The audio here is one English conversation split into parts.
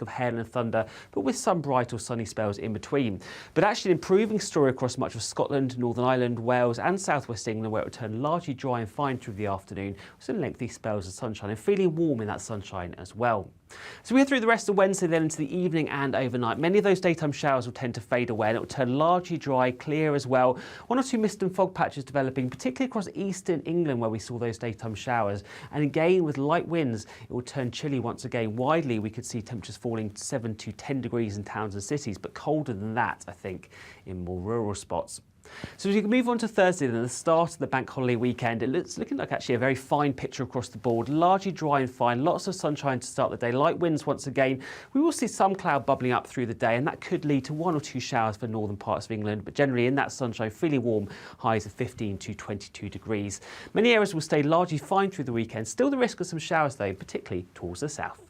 of hail and thunder, but with some bright or sunny spells in between. But actually an improving story across much of Scotland, Northern Ireland, Wales and South West England, where it will turn largely dry and fine through the afternoon, with some lengthy spells of sunshine and feeling warm in that sunshine as well. So we head through the rest of Wednesday then into the evening and overnight. Many of those daytime showers will tend to fade away and it will turn largely dry, clear as well. One or two mist and fog patches developing, particularly across eastern England where we saw those daytime showers. And again, with light winds, it will turn chilly once again. Widely, we could see temperatures falling 7 to 10 degrees in towns and cities, but colder than that, I think, in more rural spots. So as you can move on to Thursday, then the start of the bank holiday weekend, it's looking like actually a very fine picture across the board. Largely dry and fine, lots of sunshine to start the day, light winds once again. We will see some cloud bubbling up through the day, and that could lead to 1 or 2 showers for northern parts of England, but generally in that sunshine, feeling warm, highs of 15 to 22 degrees. Many areas will stay largely fine through the weekend. Still the risk of some showers though, particularly towards the south.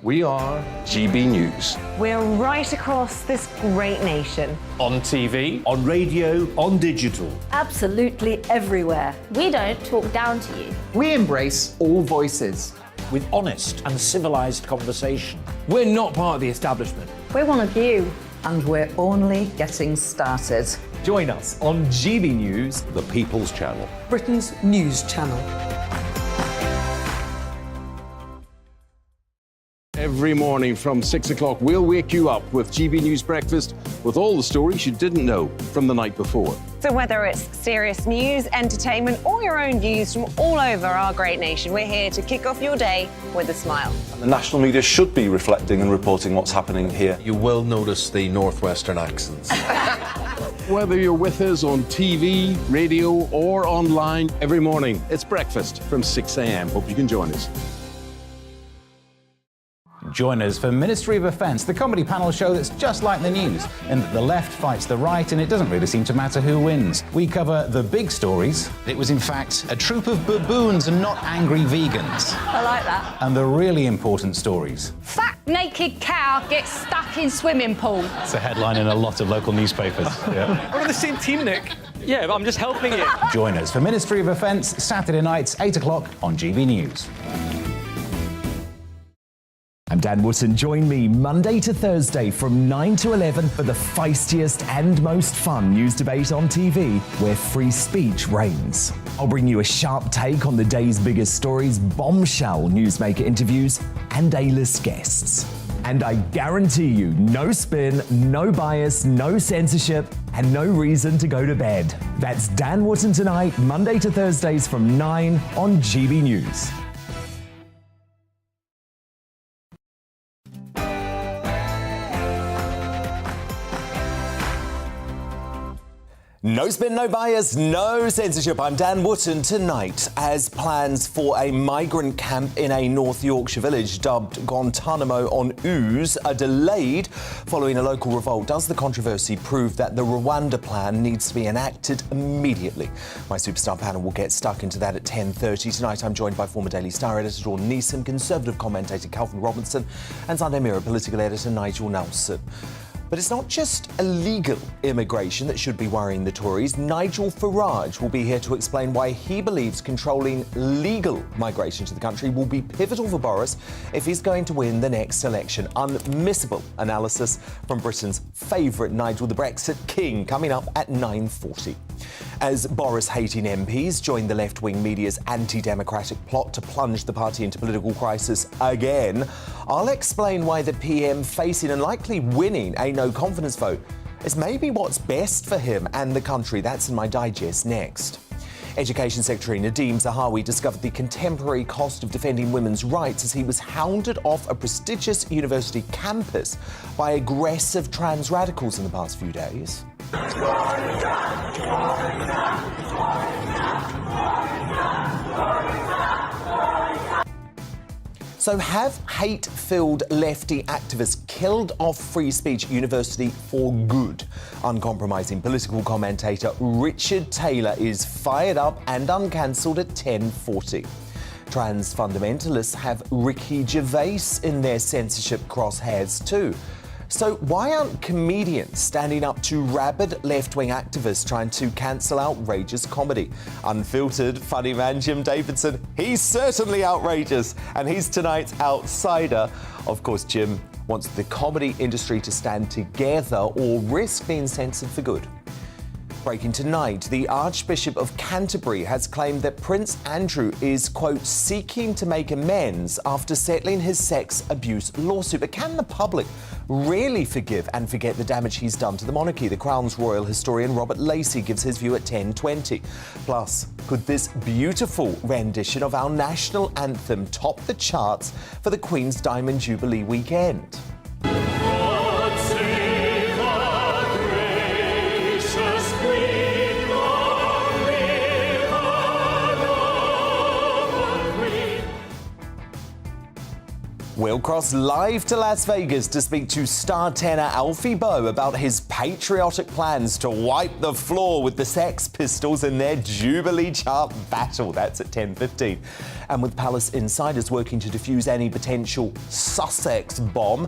We are GB News. We're right across this great nation. On TV, on radio, on digital. Absolutely everywhere. We don't talk down to you. We embrace all voices. With honest and civilised conversation. We're not part of the establishment. We're one of you. And we're only getting started. Join us on GB News, The People's Channel. Britain's news channel. Every morning from 6 o'clock, we'll wake you up with GB News Breakfast with all the stories you didn't know from the night before. So whether it's serious news, entertainment or your own views from all over our great nation, we're here to kick off your day with a smile. And the national media should be reflecting and reporting what's happening here. You will notice the northwestern accents. Whether you're with us on TV, radio or online, every morning it's breakfast from 6 a.m. Hope you can join us. Join us for Ministry of Offence, the comedy panel show that's just like the news, in that the left fights the right and it doesn't really seem to matter who wins. We cover the big stories. It was in fact a troop of baboons and not angry vegans. I like that. And the really important stories. Fat naked cow gets stuck in swimming pool. It's a headline in a lot of local newspapers. Yeah. We're on the same team, Nick. Yeah, but I'm just helping you. Join us for Ministry of Offence, Saturday nights, 8 o'clock on GB News. I'm Dan Wootton. Join me Monday to Thursday from 9 to 11 for the feistiest and most fun news debate on TV, where free speech reigns. I'll bring you a sharp take on the day's biggest stories, bombshell newsmaker interviews, and A-list guests. And I guarantee you, no spin, no bias, no censorship, and no reason to go to bed. That's Dan Wootton tonight, Monday to Thursdays from 9 on GB News. No spin, no bias, no censorship. I'm Dan Wootton. Tonight, as plans for a migrant camp in a North Yorkshire village dubbed Guantanamo on Ouse are delayed following a local revolt, does the controversy prove that the Rwanda plan needs to be enacted immediately? My superstar panel will get stuck into that at 10:30. Tonight, I'm joined by former Daily Star editor Jordan Neeson, Conservative commentator Calvin Robinson and Sunday Mirror political editor Nigel Nelson. But it's not just illegal immigration that should be worrying the Tories. Nigel Farage will be here to explain why he believes controlling legal migration to the country will be pivotal for Boris if he's going to win the next election. Unmissable analysis from Britain's favourite Nigel the Brexit King coming up at 9:40. As Boris-hating MPs join the left-wing media's anti-democratic plot to plunge the party into political crisis again, I'll explain why the PM facing and likely winning a no-confidence vote is maybe what's best for him and the country. That's in my digest next. Education Secretary Nadeem Zahawi discovered the contemporary cost of defending women's rights as he was hounded off a prestigious university campus by aggressive trans radicals in the past few days. So have hate-filled lefty activists killed off Free Speech University for good? Uncompromising political commentator Richard Taylor is fired up and uncancelled at 10:40. Trans fundamentalists have Ricky Gervais in their censorship crosshairs too. So why aren't comedians standing up to rabid left-wing activists trying to cancel outrageous comedy? Unfiltered funny man Jim Davidson, he's certainly outrageous, and he's tonight's outsider. Of course, Jim wants the comedy industry to stand together or risk being censored for good. Breaking tonight, the Archbishop of Canterbury has claimed that Prince Andrew is, quote, seeking to make amends after settling his sex abuse lawsuit. But can the public really forgive and forget the damage he's done to the monarchy? The Crown's royal historian Robert Lacey gives his view at 10:20. Plus, could this beautiful rendition of our national anthem top the charts for the Queen's Diamond Jubilee weekend? We'll cross live to Las Vegas to speak to star tenor Alfie Boe about his patriotic plans to wipe the floor with the Sex Pistols in their Jubilee chart battle. That's at 10:15. And with Palace insiders working to defuse any potential Sussex bomb,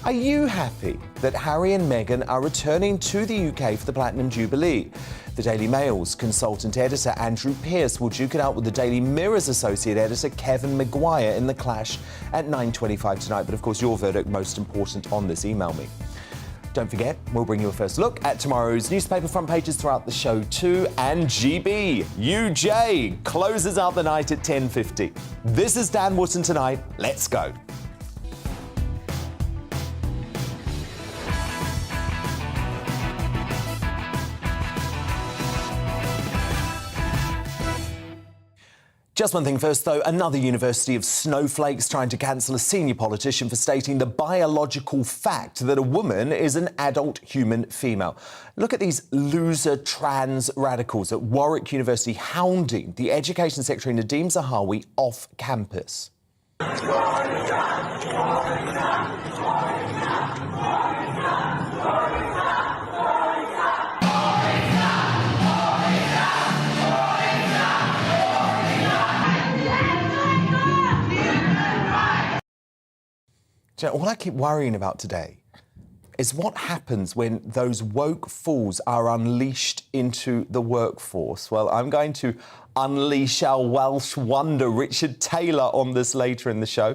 are you happy that Harry and Meghan are returning to the UK for the Platinum Jubilee? The Daily Mail's consultant editor Andrew Pearce will duke it out with the Daily Mirror's associate editor Kevin Maguire in the clash at 9:25 tonight. But of course, your verdict most important on this. Email me. Don't forget, we'll bring you a first look at tomorrow's newspaper front pages throughout the show too. And GBUJ closes out the night at 10:50. This is Dan Wootton tonight. Let's go. Just one thing first, though. Another university of snowflakes trying to cancel a senior politician for stating the biological fact that a woman is an adult human female. Look at these loser trans radicals at Warwick University hounding the Education Secretary Nadeem Zahawi off campus. All I keep worrying about today is what happens when those woke fools are unleashed into the workforce. Well, I'm going to unleash our Welsh wonder, Richard Taylor, on this later in the show.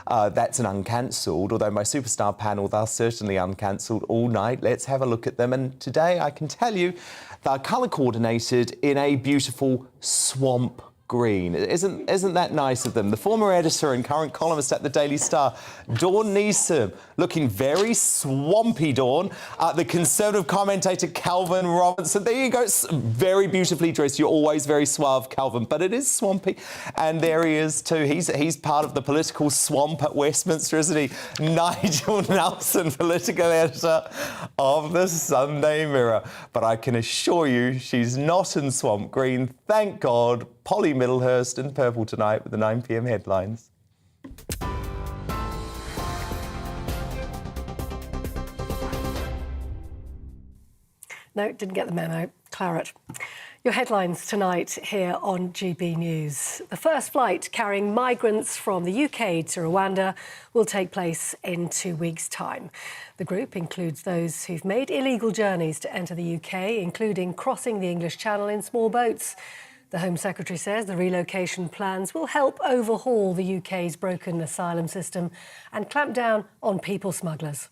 That's an uncancelled, although my superstar panel, they're certainly uncancelled all night. Let's have a look at them. And today, I can tell you, they're colour-coordinated in a beautiful swamp green. Isn't that nice of them? The former editor and current columnist at the Daily Star, Dawn Neeson, looking very swampy, Dawn. The Conservative commentator, Calvin Robinson. There you go. Very beautifully dressed. You're always very suave, Calvin, but it is swampy. And there he is too. He's part of the political swamp at Westminster, isn't he? Nigel Nelson, political editor of the Sunday Mirror. But I can assure you she's not in swamp green. Thank God. Polly Middlehurst in purple tonight with the 9 p.m. headlines. No, didn't get the memo. Claret. Your headlines tonight here on GB News. The first flight carrying migrants from the UK to Rwanda will take place in 2 weeks' time. The group includes those who've made illegal journeys to enter the UK, including crossing the English Channel in small boats. The Home Secretary says the relocation plans will help overhaul the UK's broken asylum system and clamp down on people smugglers.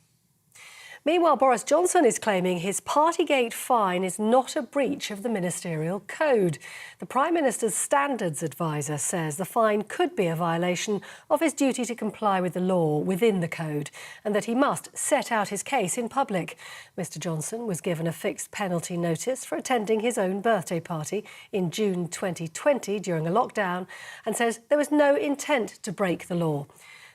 Meanwhile, Boris Johnson is claiming his Partygate fine is not a breach of the ministerial code. The Prime Minister's standards advisor says the fine could be a violation of his duty to comply with the law within the code and that he must set out his case in public. Mr Johnson was given a fixed penalty notice for attending his own birthday party in June 2020 during a lockdown and says there was no intent to break the law.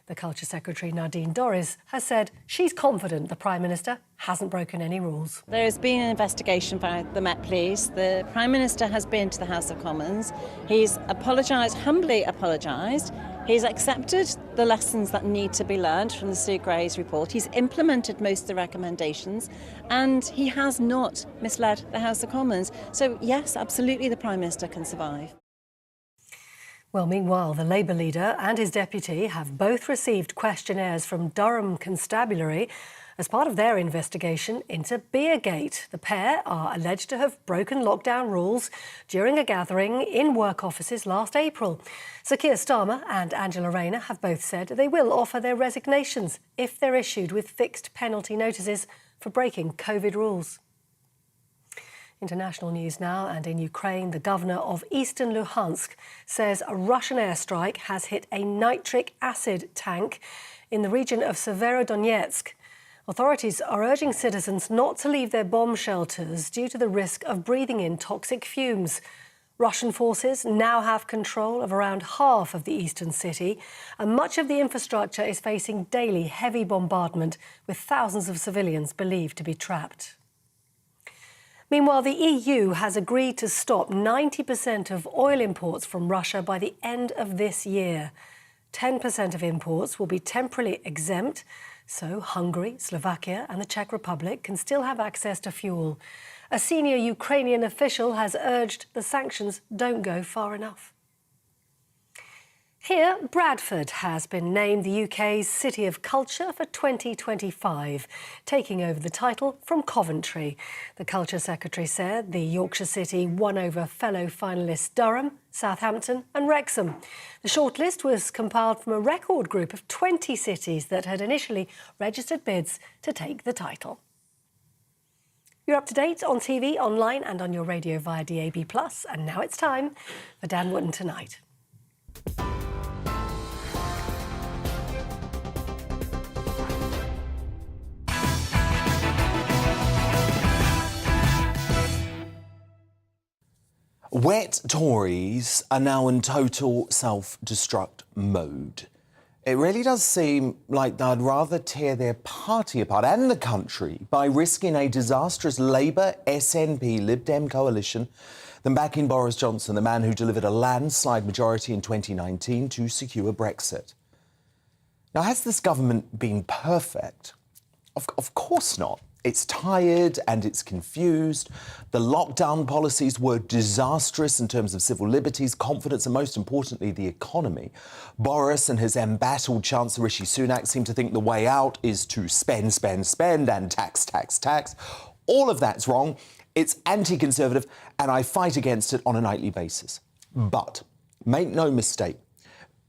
The Culture Secretary, Nadine Dorries, has said she's confident the Prime Minister hasn't broken any rules. There has been an investigation by the Met Police. The Prime Minister has been to the House of Commons. He's apologised, humbly apologised. He's accepted the lessons that need to be learned from the Sue Gray's report. He's implemented most of the recommendations and he has not misled the House of Commons. So, yes, absolutely the Prime Minister can survive. Well, meanwhile, the Labour leader and his deputy have both received questionnaires from Durham Constabulary as part of their investigation into Beergate. The pair are alleged to have broken lockdown rules during a gathering in work offices last April. Sir Keir Starmer and Angela Rayner have both said they will offer their resignations if they're issued with fixed penalty notices for breaking COVID rules. International news now, and in Ukraine, the governor of eastern Luhansk says a Russian airstrike has hit a nitric acid tank in the region of Severodonetsk. Authorities are urging citizens not to leave their bomb shelters due to the risk of breathing in toxic fumes. Russian forces now have control of around half of the eastern city, and much of the infrastructure is facing daily heavy bombardment, with thousands of civilians believed to be trapped. Meanwhile, the EU has agreed to stop 90% of oil imports from Russia by the end of this year. 10% of imports will be temporarily exempt, so Hungary, Slovakia and the Czech Republic can still have access to fuel. A senior Ukrainian official has urged the sanctions don't go far enough. Here, Bradford has been named the UK's City of Culture for 2025, taking over the title from Coventry. The Culture Secretary said the Yorkshire City won over fellow finalists Durham, Southampton and Wrexham. The shortlist was compiled from a record group of 20 cities that had initially registered bids to take the title. You're up to date on TV, online and on your radio via DAB+. And now it's time for Dan Wootton Tonight. Wet Tories are now in total self-destruct mode. It really does seem like they'd rather tear their party apart and the country by risking a disastrous Labour, SNP, Lib Dem coalition than backing Boris Johnson, the man who delivered a landslide majority in 2019 to secure Brexit. Now, has this government been perfect? Of course not. It's tired and it's confused. The lockdown policies were disastrous in terms of civil liberties, confidence and, most importantly, the economy. Boris and his embattled Chancellor Rishi Sunak seem to think the way out is to spend, spend, spend and tax, tax, tax. All of that's wrong. It's anti-conservative and I fight against it on a nightly basis. But make no mistake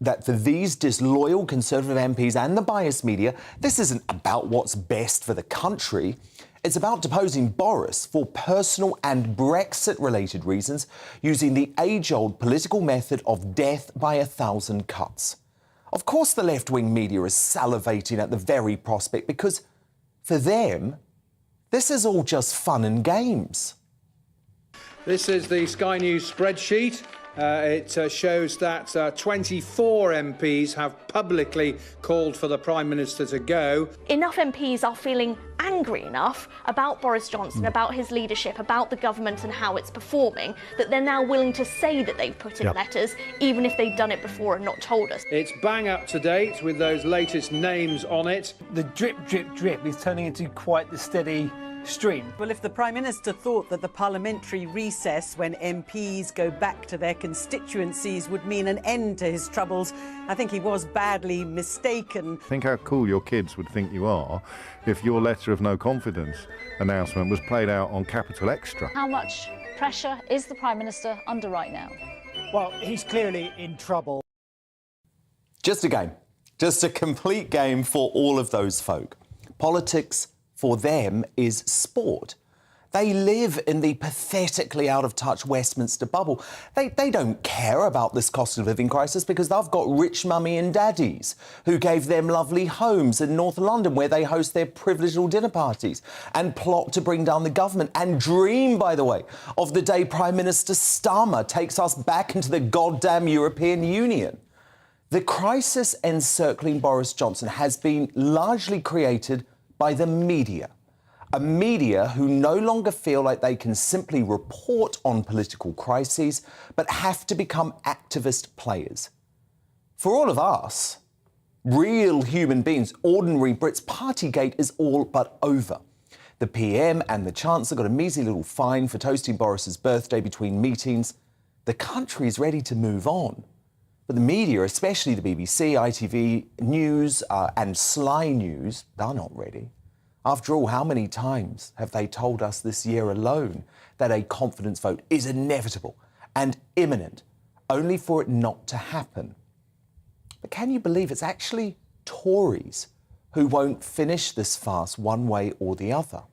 that for these disloyal Conservative MPs and the biased media, this isn't about what's best for the country. It's about deposing Boris for personal and Brexit-related reasons, using the age-old political method of death by 1,000 cuts. Of course the left-wing media is salivating at the very prospect because, for them, this is all just fun and games. This is the Sky News spreadsheet. It shows that 24 MPs have publicly called for the Prime Minister to go. Enough MPs are feeling angry enough about Boris Johnson, about his leadership, about the government and how it's performing, that they're now willing to say that they've put in letters, even if they've done it before and not told us. It's bang up to date with those latest names on it. The drip, drip, drip is turning into quite the steady stream. Well, if the Prime Minister thought that the parliamentary recess, when MPs go back to their constituencies, would mean an end to his troubles, I think he was badly mistaken. Think how cool your kids would think you are if your letter of no confidence announcement was played out on Capital Extra. How much pressure is the Prime Minister under right now? Well, he's clearly in trouble. Just a game. Just a complete game for all of those folk. Politics for them is sport. They live in the pathetically out-of-touch Westminster bubble. They don't care about this cost of living crisis because they've got rich mummy and daddies who gave them lovely homes in North London where they host their privileged little dinner parties and plot to bring down the government and dream, by the way, of the day Prime Minister Starmer takes us back into the goddamn European Union. The crisis encircling Boris Johnson has been largely created by the media. A media who no longer feel like they can simply report on political crises, but have to become activist players. For all of us, real human beings, ordinary Brits, Partygate is all but over. The PM and the Chancellor got a measly little fine for toasting Boris's birthday between meetings. The country is ready to move on. But the media, especially the BBC, ITV News and Sly News, they're not ready. After all, how many times have they told us this year alone that a confidence vote is inevitable and imminent, only for it not to happen? But can you believe it's actually Tories who won't finish this farce one way or the other?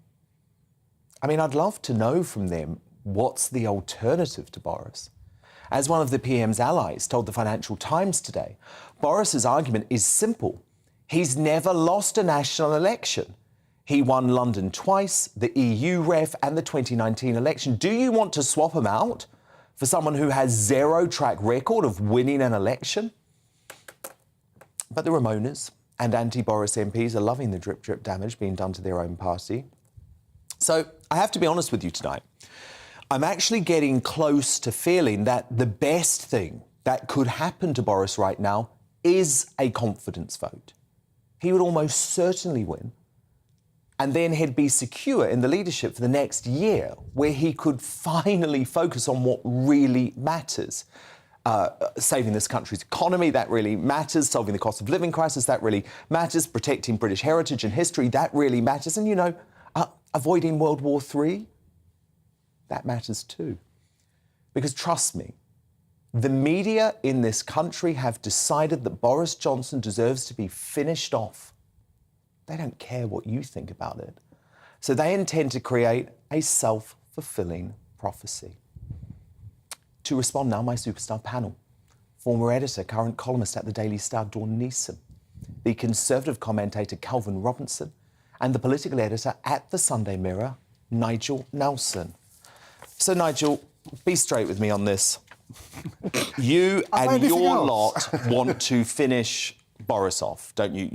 I mean, I'd love to know from them what's the alternative to Boris. As one of the PM's allies told the Financial Times today, Boris's argument is simple. He's never lost a national election. He won London twice, the EU ref and the 2019 election. Do you want to swap him out for someone who has zero track record of winning an election? But the Remoaners and anti-Boris MPs are loving the drip damage being done to their own party. So I have to be honest with you tonight. I'm actually getting close to feeling that the best thing that could happen to Boris right now is a confidence vote. He would almost certainly win. And then he'd be secure in the leadership for the next year, where he could finally focus on what really matters. Saving this country's economy, that really matters. Solving the cost of living crisis, that really matters. Protecting British heritage and history, that really matters. And, you know, avoiding World War III, that matters too. Because trust me, the media in this country have decided that Boris Johnson deserves to be finished off. They don't care what you think about it. So they intend to create a self-fulfilling prophecy. To respond now, my superstar panel. Former editor, current columnist at the Daily Star, Dawn Neeson, the Conservative commentator, Calvin Robinson, and the political editor at the Sunday Mirror, Nigel Nelson. So, Nigel, be straight with me on this. You and your lot want to finish Boris off, don't you?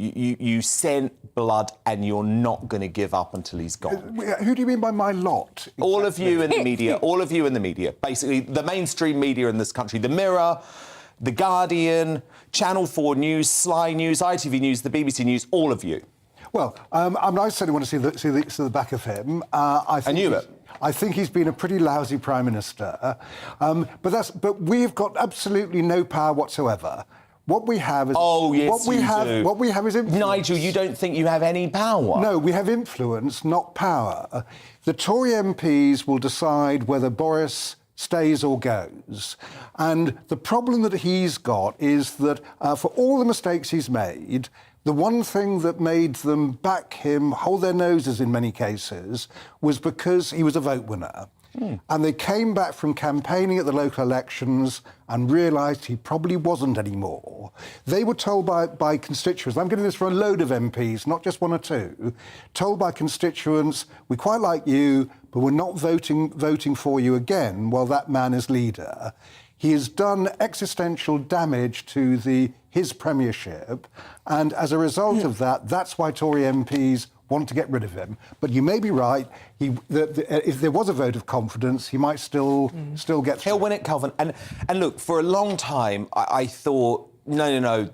You sent blood and you're not going to give up until he's gone. Who do you mean by my lot? Exactly. All of you in the media, all of you in the media. Basically, the mainstream media in this country, The Mirror, The Guardian, Channel 4 News, Sly News, ITV News, the BBC News, all of you. Well, I certainly want to see the back of him. I knew it. I think he's been a pretty lousy Prime Minister. But we've got absolutely no power whatsoever. What we have is what we have is influence. Nigel, you don't think you have any power? No, we have influence, not power. The Tory MPs will decide whether Boris stays or goes. And the problem that he's got is that for all the mistakes he's made, the one thing that made them back him, hold their noses in many cases, was because he was a vote winner. And they came back from campaigning at the local elections and realised he probably wasn't anymore. They were told by constituents, I'm getting this from a load of MPs, not just one or two, told by constituents, we quite like you, but we're not voting for you again while that man is leader. He has done existential damage to his premiership, and as a result of that, that's why Tory MPs want to get rid of him. But you may be right. If there was a vote of confidence, he might still get through. He'll win it, Calvin. And look, for a long time, I thought, no,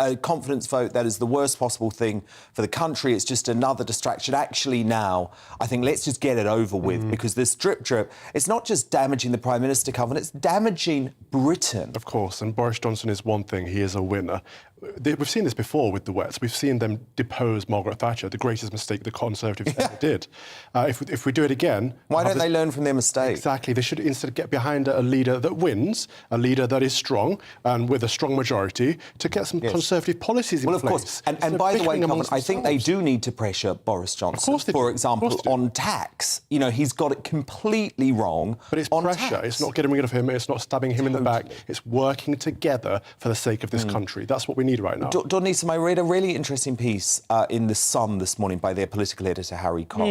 a confidence vote, that is the worst possible thing for the country. It's just another distraction. Actually, now, I think let's just get it over with, because this drip, it's not just damaging the Prime Minister, Calvin, it's damaging Britain. Of course, and Boris Johnson is one thing, he is a winner. We've seen this before with the Wets. We've seen them depose Margaret Thatcher, the greatest mistake the Conservatives ever did. If we do it again... Why don't they learn from their mistakes? Exactly. They should instead get behind a leader that wins, a leader that is strong, and with a strong majority, to get some Conservative policies in place. Well, of course. And by the way, Calvin, I think they do need to pressure Boris Johnson. Of course they do. For example, on tax. You know, he's got it completely wrong. But it's pressure. It's not getting rid of him. It's not stabbing him in the back. It's working together for the sake of this country. That's what we need right now. Dawn Neeson, I read a really interesting piece in The Sun this morning by their political editor, Harry Cole.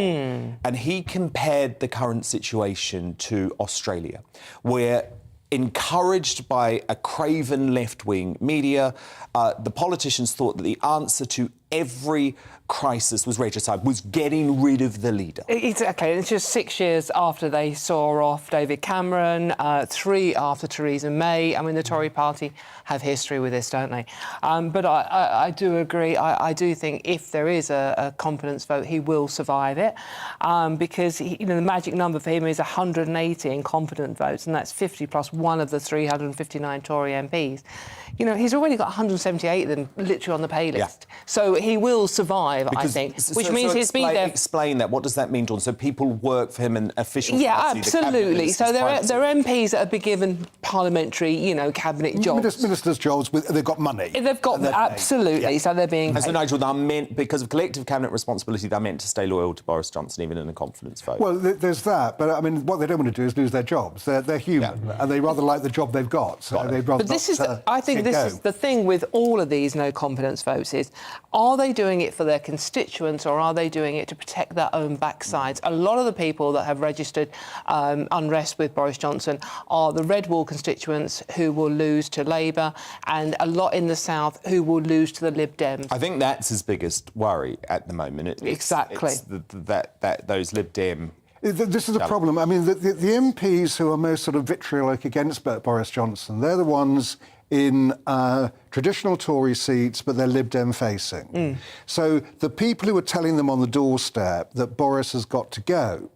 And he compared the current situation to Australia, where, encouraged by a craven left-wing media, the politicians thought that the answer to every crisis was regicide, was getting rid of the leader. Exactly. It's just 6 years after they saw off David Cameron, 3 after Theresa May. I mean, the Tory party have history with this, don't they? But I do agree. I do think if there is a confidence vote, he will survive it, because the magic number for him is 180 in confident votes, and that's 50 plus one of the 359 Tory MPs. He's already got 178 of them literally on the pay list. So he will survive, I think, which means he's been there. Explain that. What does that mean, Dawn? So people work for him in official capacity? Absolutely. So there are MPs that have been given parliamentary, cabinet jobs. Ministers' jobs, they've got money. They've got, absolutely, Yeah. so they're being paid. So, Nigel, they're meant, because of collective cabinet responsibility, they're meant to stay loyal to Boris Johnson, even in a confidence vote. Well, there's that, but I mean, what they don't want to do is lose their jobs. They're human, and they rather like the job they've got. So they'd rather. But this is, I think, this is the thing with all of these no confidence votes: is are they doing it for their constituents, or are they doing it to protect their own backsides? A lot of the people that have registered unrest with Boris Johnson are the Red Wall constituents who will lose to Labour, and a lot in the South who will lose to the Lib Dems. I think that's his biggest worry at the moment. Exactly. That those Lib Dem. This is a problem. I mean, the MPs who are most sort of vitriolic against Boris Johnson, they're the ones in traditional Tory seats, but they're Lib Dem facing. So the people who are telling them on the doorstep that Boris has got to go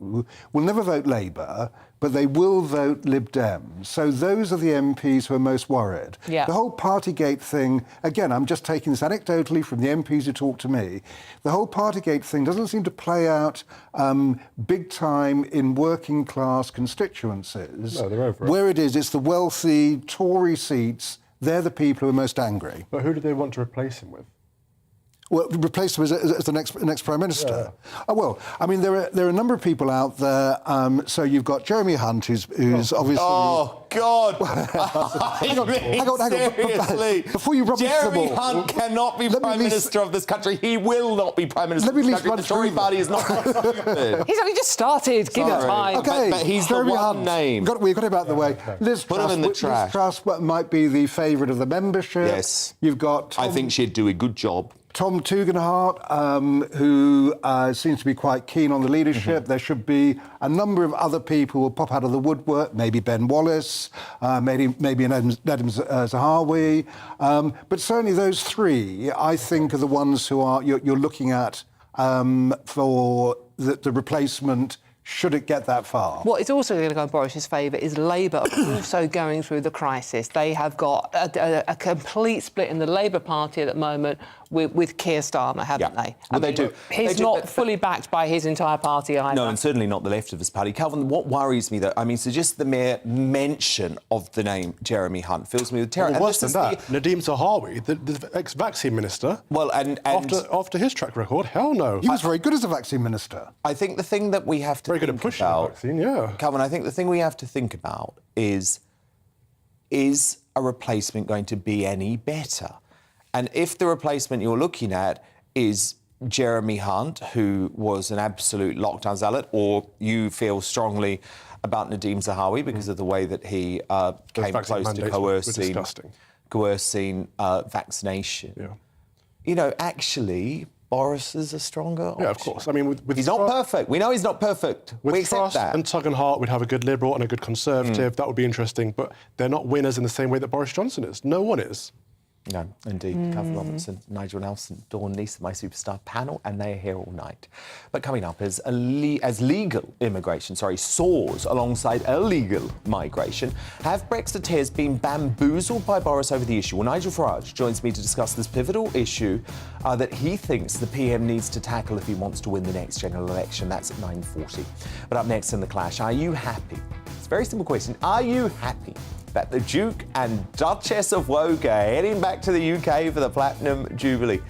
will never vote Labour, but they will vote Lib Dem. So those are the MPs who are most worried. Yeah. The whole Partygate thing, again, I'm just taking this anecdotally from the MPs who talk to me, the whole Partygate thing doesn't seem to play out big time in working class constituencies. No, they're over it. Where it is, it's the wealthy Tory seats, they're the people who are most angry. But who do they want to replace him with? Well, replace him as the next Prime Minister. Yeah. Oh, well, I mean, there are a number of people out there. So you've got Jeremy Hunt, who's obviously... Oh, God! Hang on. Seriously. Before you rub Jeremy Hunt cannot be Prime Minister of this country. He will not be Prime Minister of this country. The Tory party is not stupid. He's only just started. Give him time. OK, but he's Jeremy the one Hunt. name. We've got him out of the way. Liz Put him in the trash. Liz Truss might be the favourite of the membership. Yes. You've got... I think she'd do a good job. Tom Tugendhat, who seems to be quite keen on the leadership. There should be a number of other people who will pop out of the woodwork, maybe Ben Wallace, maybe Nadim Zahawi. But certainly those three, I think, are the ones who you're looking at for the replacement should it get that far. What is also going to go in Boris's favour is Labour also going through the crisis. They have got a complete split in the Labour Party at the moment with Keir Starmer, haven't they? And they do. He's not fully backed by his entire party either. No, and certainly not the left of his party. Calvin, what worries me, though, I mean, so just the mere mention of the name Jeremy Hunt fills me with terror. Well, worse than that, Nadim Zahawi, the ex-vaccine minister, well, and after his track record, hell no. He was very good as a vaccine minister. I think the thing that we have to very good at pushing the vaccine, yeah. Calvin, I think the thing we have to think about is a replacement going to be any better? And if the replacement you're looking at is Jeremy Hunt, who was an absolute lockdown zealot, or you feel strongly about Nadim Zahawi because of the way that he came close to coercing vaccination. Yeah. You know, actually, Boris is a stronger option. Yeah, of course. I mean, with he's not perfect. We know he's not perfect. We accept Truss that. and Tugendhat, we'd have a good Liberal and a good Conservative. That would be interesting. But they're not winners in the same way that Boris Johnson is. No one is. No, indeed. Calvin Robinson, Nigel Nelson, Dawn Leeson, my superstar panel, and they are here all night. But coming up, as legal immigration, soars alongside illegal migration, have Brexiteers been bamboozled by Boris over the issue? Well, Nigel Farage joins me to discuss this pivotal issue that he thinks the PM needs to tackle if he wants to win the next general election. That's at 9:40. But up next in The Clash, are you happy? It's a very simple question. Are you happy that the Duke and Duchess of Woke are heading back to the UK for the Platinum Jubilee?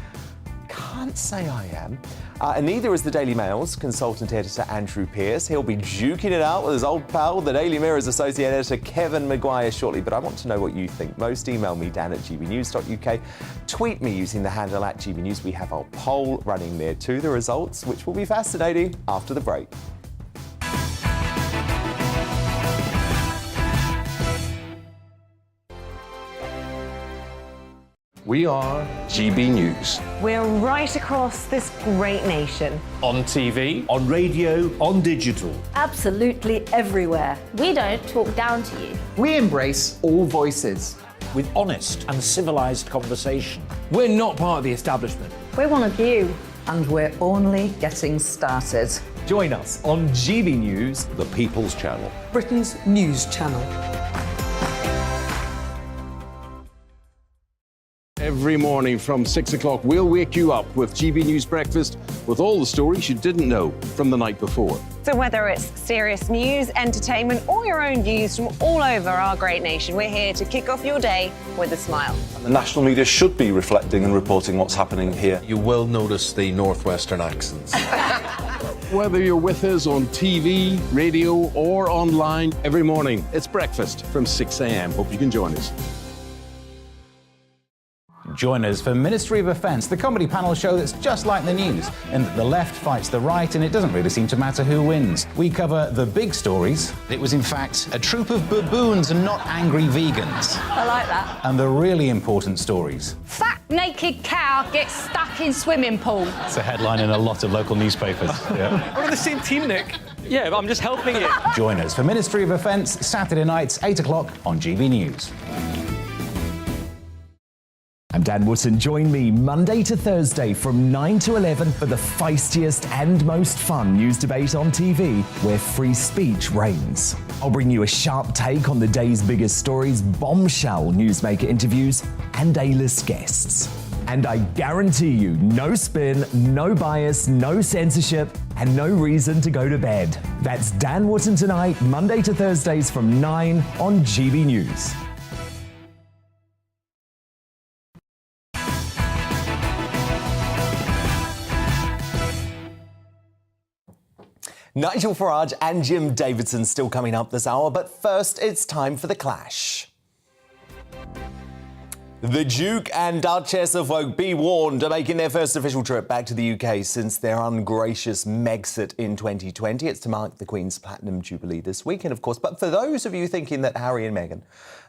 Can't say I am. And neither is the Daily Mail's consultant editor Andrew Pearce. He'll be duking it out with his old pal, the Daily Mirror's associate editor Kevin Maguire shortly. But I want to know what you think. Most email me, dan@gbnews.uk. Tweet me using the handle @gbnews. We have our poll running there too. The results, which will be fascinating after the break. We are GB News. We're right across this great nation. On TV, on radio, on digital. Absolutely everywhere. We don't talk down to you. We embrace all voices. With honest and civilised conversation. We're not part of the establishment. We're one of you. And we're only getting started. Join us on GB News, the People's Channel. Britain's news channel. every morning from 6 o'clock. We'll wake you up with GB News Breakfast with all the stories you didn't know from the night before. So whether it's serious news, entertainment, or your own views from all over our great nation, we're here to kick off your day with a smile. The national media should be reflecting and reporting what's happening here. You will notice the northwestern accents. Whether you're with us on TV, radio, or online every morning, it's breakfast from 6 a.m. Hope you can join us. Join us for Ministry of Offence, the comedy panel show that's just like the news, in that the left fights the right and it doesn't really seem to matter who wins. We cover the big stories. It was in fact a troop of baboons and not angry vegans. I like that. And the really important stories. Fat naked cow gets stuck in swimming pool. It's a headline in a lot of local newspapers. Yeah. We're on the same team, Nick. Yeah, but I'm just helping you. Join us for Ministry of Offence, Saturday nights, 8 o'clock on GB News. I'm Dan Wootton. Join me Monday to Thursday from 9 to 11 for the feistiest and most fun news debate on TV, where free speech reigns. I'll bring you a sharp take on the day's biggest stories, bombshell newsmaker interviews, and A-list guests. And I guarantee you, no spin, no bias, no censorship, and no reason to go to bed. That's Dan Wootton tonight, Monday to Thursdays from 9 on GB News. Nigel Farage and Jim Davidson still coming up this hour, but first it's time for The Clash. The Duke and Duchess of Woke, be warned, are making their first official trip back to the UK since their ungracious Megxit in 2020. It's to mark the Queen's Platinum Jubilee this weekend, of course. But for those of you thinking that Harry and Meghan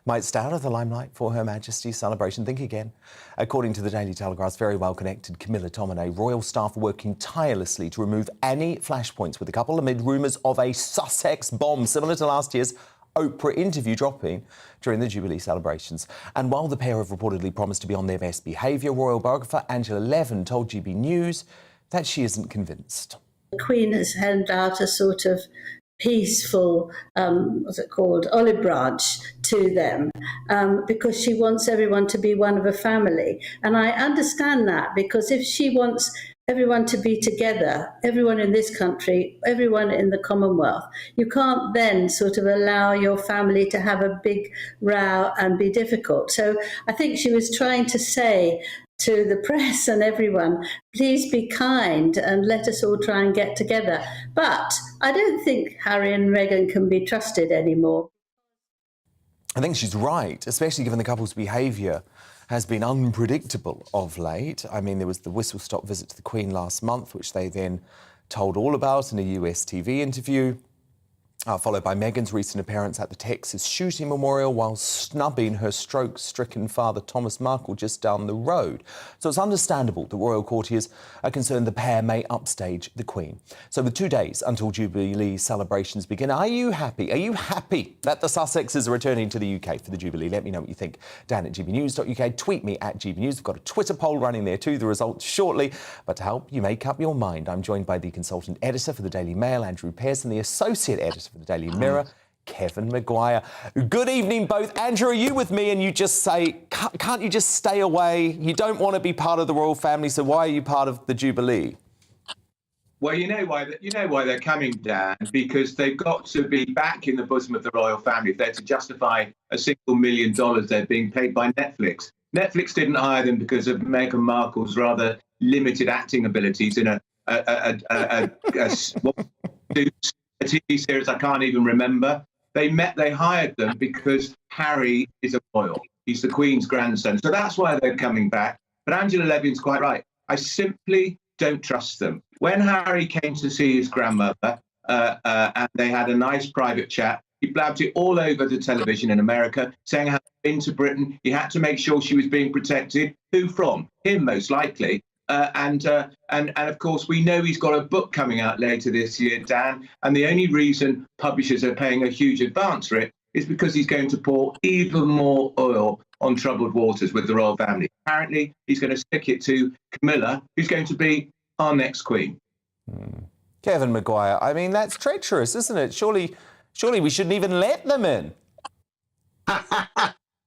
might stay out of the limelight for Her Majesty's celebration, think again. According to the Daily Telegraph's very well-connected Camilla Tominay, royal staff are working tirelessly to remove any flashpoints with the couple amid rumours of a Sussex bomb, similar to last year's Oprah interview dropping during the Jubilee celebrations. And while the pair have reportedly promised to be on their best behaviour, royal biographer Angela Levin told GB News that she isn't convinced. The Queen has held out a sort of peaceful, olive branch to them because she wants everyone to be one of a family. And I understand that, because if she wants everyone to be together, everyone in this country, everyone in the Commonwealth, you can't then sort of allow your family to have a big row and be difficult. So I think she was trying to say to the press and everyone, please be kind and let us all try and get together. But I don't think Harry and Meghan can be trusted anymore. I think she's right, especially given the couple's behaviour has been unpredictable of late. I mean, there was the whistle-stop visit to the Queen last month, which they then told all about in a US TV interview, followed by Meghan's recent appearance at the Texas shooting memorial while snubbing her stroke-stricken father Thomas Markle just down the road. So it's understandable that royal courtiers are concerned the pair may upstage the Queen. So with 2 days until Jubilee celebrations begin, are you happy? Are you happy that the Sussexes are returning to the UK for the Jubilee? Let me know what you think. Dan at gbnews.uk. Tweet me at gbnews. We've got a Twitter poll running there too. The results shortly. But to help you make up your mind, I'm joined by the consultant editor for the Daily Mail, Andrew Pearson, the associate editor for the Daily Mirror, Kevin Maguire. Good evening, both. Andrew, are you with me? And you just say, can't you just stay away? You don't want to be part of the royal family, so why are you part of the Jubilee? Well, you know why they're coming, Dan, because they've got to be back in the bosom of the royal family if they're to justify a $1 million they're being paid by Netflix. Netflix didn't hire them because of Meghan Markle's rather limited acting abilities in a TV series I can't even remember. They hired them because Harry is a royal. He's the Queen's grandson. So that's why they're coming back. But Angela Levin's quite right. I simply don't trust them. When Harry came to see his grandmother and they had a nice private chat, he blabbed it all over the television in America, saying how he'd been to Britain. He had to make sure she was being protected. Who from? Him, most likely. And of course, we know he's got a book coming out later this year, Dan, and the only reason publishers are paying a huge advance for it is because he's going to pour even more oil on troubled waters with the royal family. Apparently, he's going to stick it to Camilla, who's going to be our next queen. Kevin Maguire, I mean, that's treacherous, isn't it? Surely we shouldn't even let them in.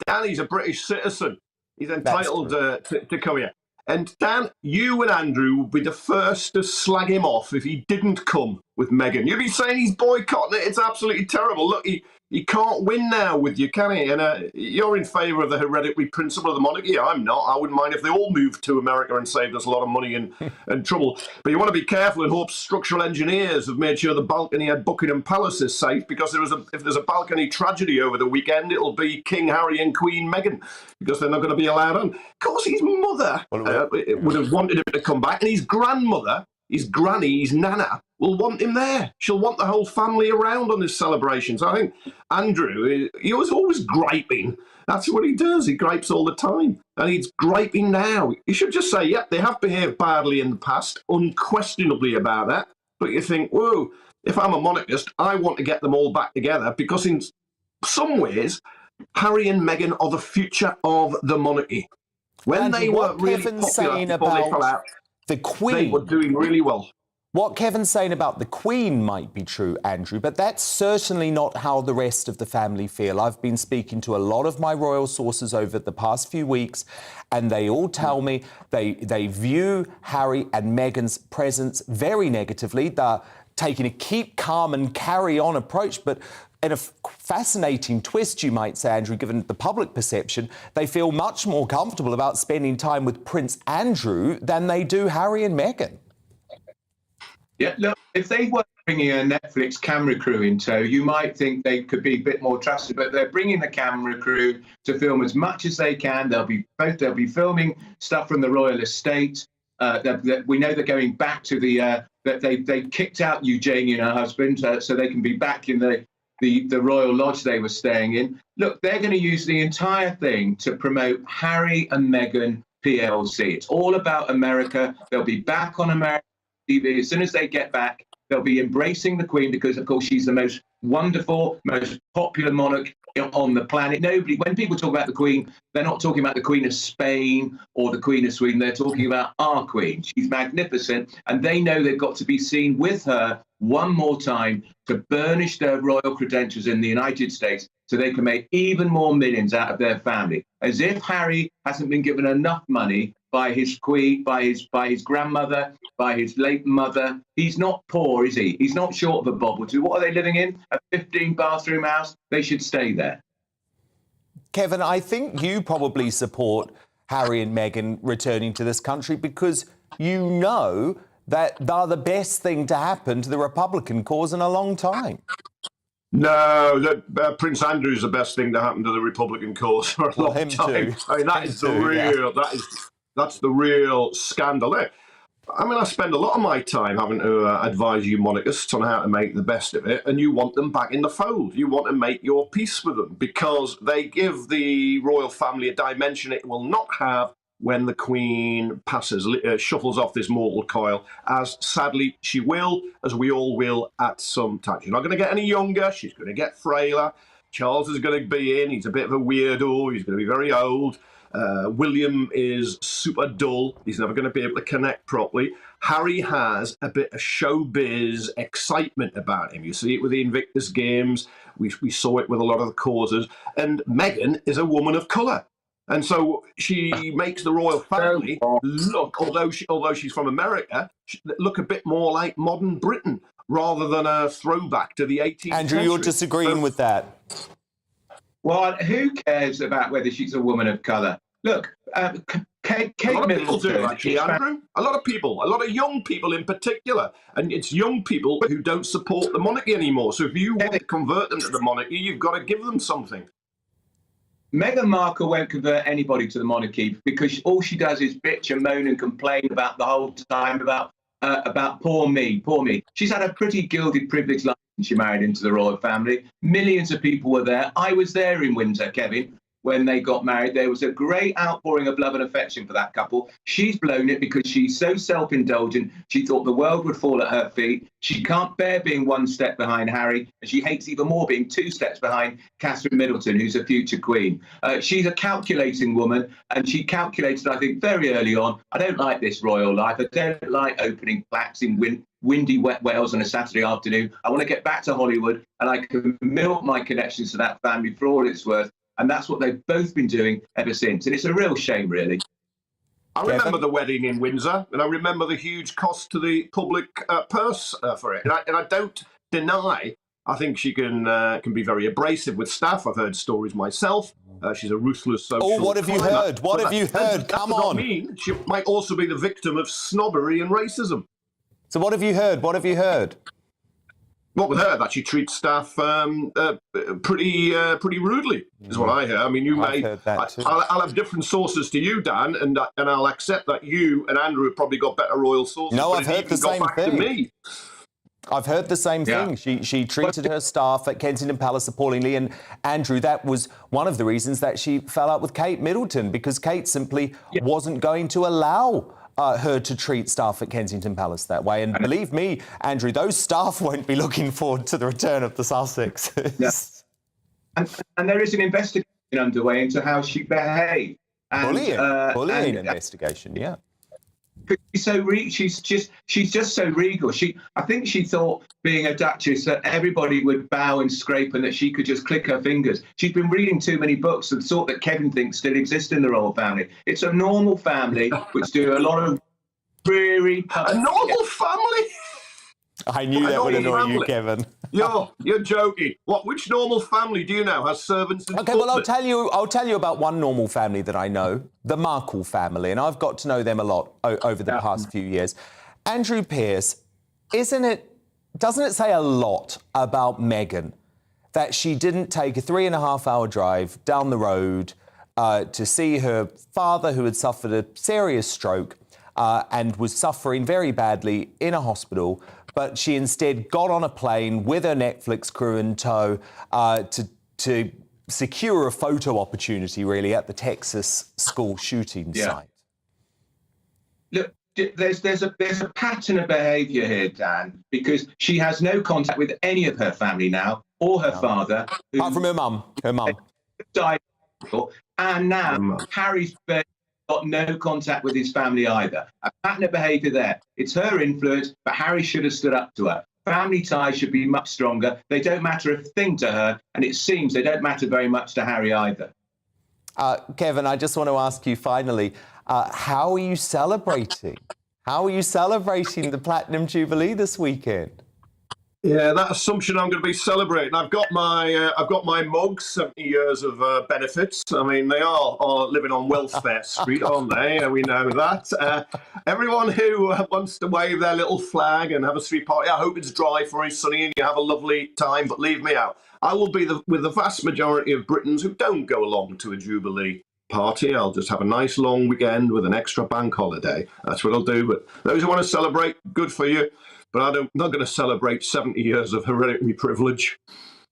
Danny's a British citizen. He's entitled to come here. And Dan, you and Andrew would be the first to slag him off if he didn't come with Meghan. You'd be saying he's boycotting it. It's absolutely terrible. Look, he can't win now with you, can he? And you're in favour of the hereditary principle of the monarchy. I'm not. I wouldn't mind if they all moved to America and saved us a lot of money and trouble. But you want to be careful and hope structural engineers have made sure the balcony at Buckingham Palace is safe, because if there's a balcony tragedy over the weekend, it'll be King Harry and Queen Meghan, because they're not going to be allowed on. Of course, his mother would have wanted him to come back, and his grandmother, his granny, his nana, will want him there. She'll want the whole family around on this celebration. So I think Andrew, he was always griping. That's what he does. He gripes all the time. And he's griping now. You should just say, yep, they have behaved badly in the past, unquestionably about that. But you think, whoa, if I'm a monarchist, I want to get them all back together, because in some ways, Harry and Meghan are the future of the monarchy. When they were really popular before they fell out, the Queen, they were doing really well. What Kevin's saying about the Queen might be true, Andrew, but that's certainly not how the rest of the family feel. I've been speaking to a lot of my royal sources over the past few weeks, and they all tell me they view Harry and Meghan's presence very negatively. They're taking a keep calm and carry on approach, but in a fascinating twist, you might say, Andrew, given the public perception, they feel much more comfortable about spending time with Prince Andrew than they do Harry and Meghan. Yeah, look, if they were bringing a Netflix camera crew in tow, you might think they could be a bit more trusted, but they're bringing the camera crew to film as much as they can. They'll be filming stuff from the royal estate. We know they're going back to the that they kicked out Eugenie and her husband, so they can be back in the royal lodge they were staying in. Look, they're going to use the entire thing to promote Harry and Meghan PLC. It's all about America. They'll be back on American TV. As soon as they get back, they'll be embracing the Queen, because, of course, she's the most wonderful, most popular monarch on the planet. When people talk about the Queen, they're not talking about the Queen of Spain or the Queen of Sweden. They're talking about our Queen. She's magnificent, and they know they've got to be seen with her one more time to burnish their royal credentials in the United States, so they can make even more millions out of their family. As if Harry hasn't been given enough money by his queen, by his grandmother, by his late mother. He's not poor, is he? He's not short of a bob or two. What are they living in? A 15-bathroom house? They should stay there. Kevin, I think you probably support Harry and Meghan returning to this country because you know that they're the best thing to happen to the Republican cause in a long time. No, Prince Andrew is the best thing to happen to the Republican cause for a long time. Too. I mean, that is the real. Yeah. That's the real scandal there. I mean, I spend a lot of my time having to advise you monarchists on how to make the best of it, and you want them back in the fold. You want to make your peace with them because they give the royal family a dimension it will not have when the Queen passes, shuffles off this mortal coil, as sadly she will, as we all will at some time. She's not going to get any younger. She's going to get frailer. Charles is going to be in. He's a bit of a weirdo. He's going to be very old. William is super dull. He's never going to be able to connect properly. Harry has a bit of showbiz excitement about him. You see it with the Invictus Games. We saw it with a lot of the causes. And Meghan is a woman of colour. And so she makes the royal family look, although she's from America, look a bit more like modern Britain rather than a throwback to the 18th Andrew, century. you're disagreeing with that. Well, who cares about whether she's a woman of colour? Look, Kate a lot of people do, Middleton, actually, Andrew. A lot of young people in particular. And it's young people who don't support the monarchy anymore. So if you want to convert them to the monarchy, you've got to give them something. Meghan Markle won't convert anybody to the monarchy because all she does is bitch and moan and complain about the whole time about poor me. She's had a pretty gilded, privileged life when she married into the royal family. Millions of people were there. I was there in Windsor, Kevin, when they got married. There was a great outpouring of love and affection for that couple. She's blown it because she's so self-indulgent. She thought the world would fall at her feet. She can't bear being one step behind Harry, and she hates even more being 2 steps behind Catherine Middleton, who's a future queen. She's a calculating woman, and she calculated, I think, very early on, I don't like this royal life. I don't like opening plaques in windy, wet Wales on a Saturday afternoon. I want to get back to Hollywood, and I can milk my connections to that family for all it's worth. And that's what they've both been doing ever since. And it's a real shame, really. I remember the wedding in Windsor, and I remember the huge cost to the public purse for it. And I don't deny, I think she can be very abrasive with staff. I've heard stories myself. She's a ruthless social... Oh, what have you heard? What have you heard? Come on. That does not mean she might also be the victim of snobbery and racism. So what have you heard? What have you heard? What with her, that she treats staff pretty rudely, is what I heard. I mean, I'll have different sources to you, Dan, and I'll accept that you and Andrew have probably got better royal sources. No, I've heard the same thing. To me. I've heard the same thing. She treated her staff at Kensington Palace appallingly, and Andrew, that was one of the reasons that she fell out with Kate Middleton, because Kate simply wasn't going to allow her to treat staff at Kensington Palace that way. And believe me, Andrew, those staff won't be looking forward to the return of the Sussexes. Yes. And there is an investigation underway into how she behaved. Bullying investigation, yeah. She's just so regal. I think she thought, being a duchess, that everybody would bow and scrape and that she could just click her fingers. She's been reading too many books, the sort that Kevin thinks still exist in the royal family. It's a normal family which do a lot of really... A normal family? I knew that would annoy you, Kevin. You're joking. Which normal family do you know has servants and Okay, well, I'll tell you about one normal family that I know, the Markle family, and I've got to know them a lot over the past few years. Andrew Pierce, doesn't it say a lot about Meghan that she didn't take a 3.5-hour drive down the road to see her father, who had suffered a serious stroke and was suffering very badly in a hospital, but she instead got on a plane with her Netflix crew in tow to secure a photo opportunity, really, at the Texas school shooting site? Look, there's a pattern of behaviour here, Dan, because she has no contact with any of her family now, or her father. Apart from her mum. Died, and now Harry's got no contact with his family either. A pattern of behaviour there. It's her influence, but Harry should have stood up to her. Family ties should be much stronger. They don't matter a thing to her, and it seems they don't matter very much to Harry either. Kevin, I just want to ask you finally, how are you celebrating? How are you celebrating the Platinum Jubilee this weekend? Yeah, that assumption I'm going to be celebrating. I've got my mugs, 70 years of benefits. I mean, they are living on Welfare Street, aren't they? We know that. Everyone who wants to wave their little flag and have a street party, I hope it's dry for you, sunny, and you have a lovely time, but leave me out. I will be with the vast majority of Britons who don't go along to a Jubilee party. I'll just have a nice long weekend with an extra bank holiday. That's what I'll do. But those who want to celebrate, good for you. But I'm not going to celebrate 70 years of hereditary privilege.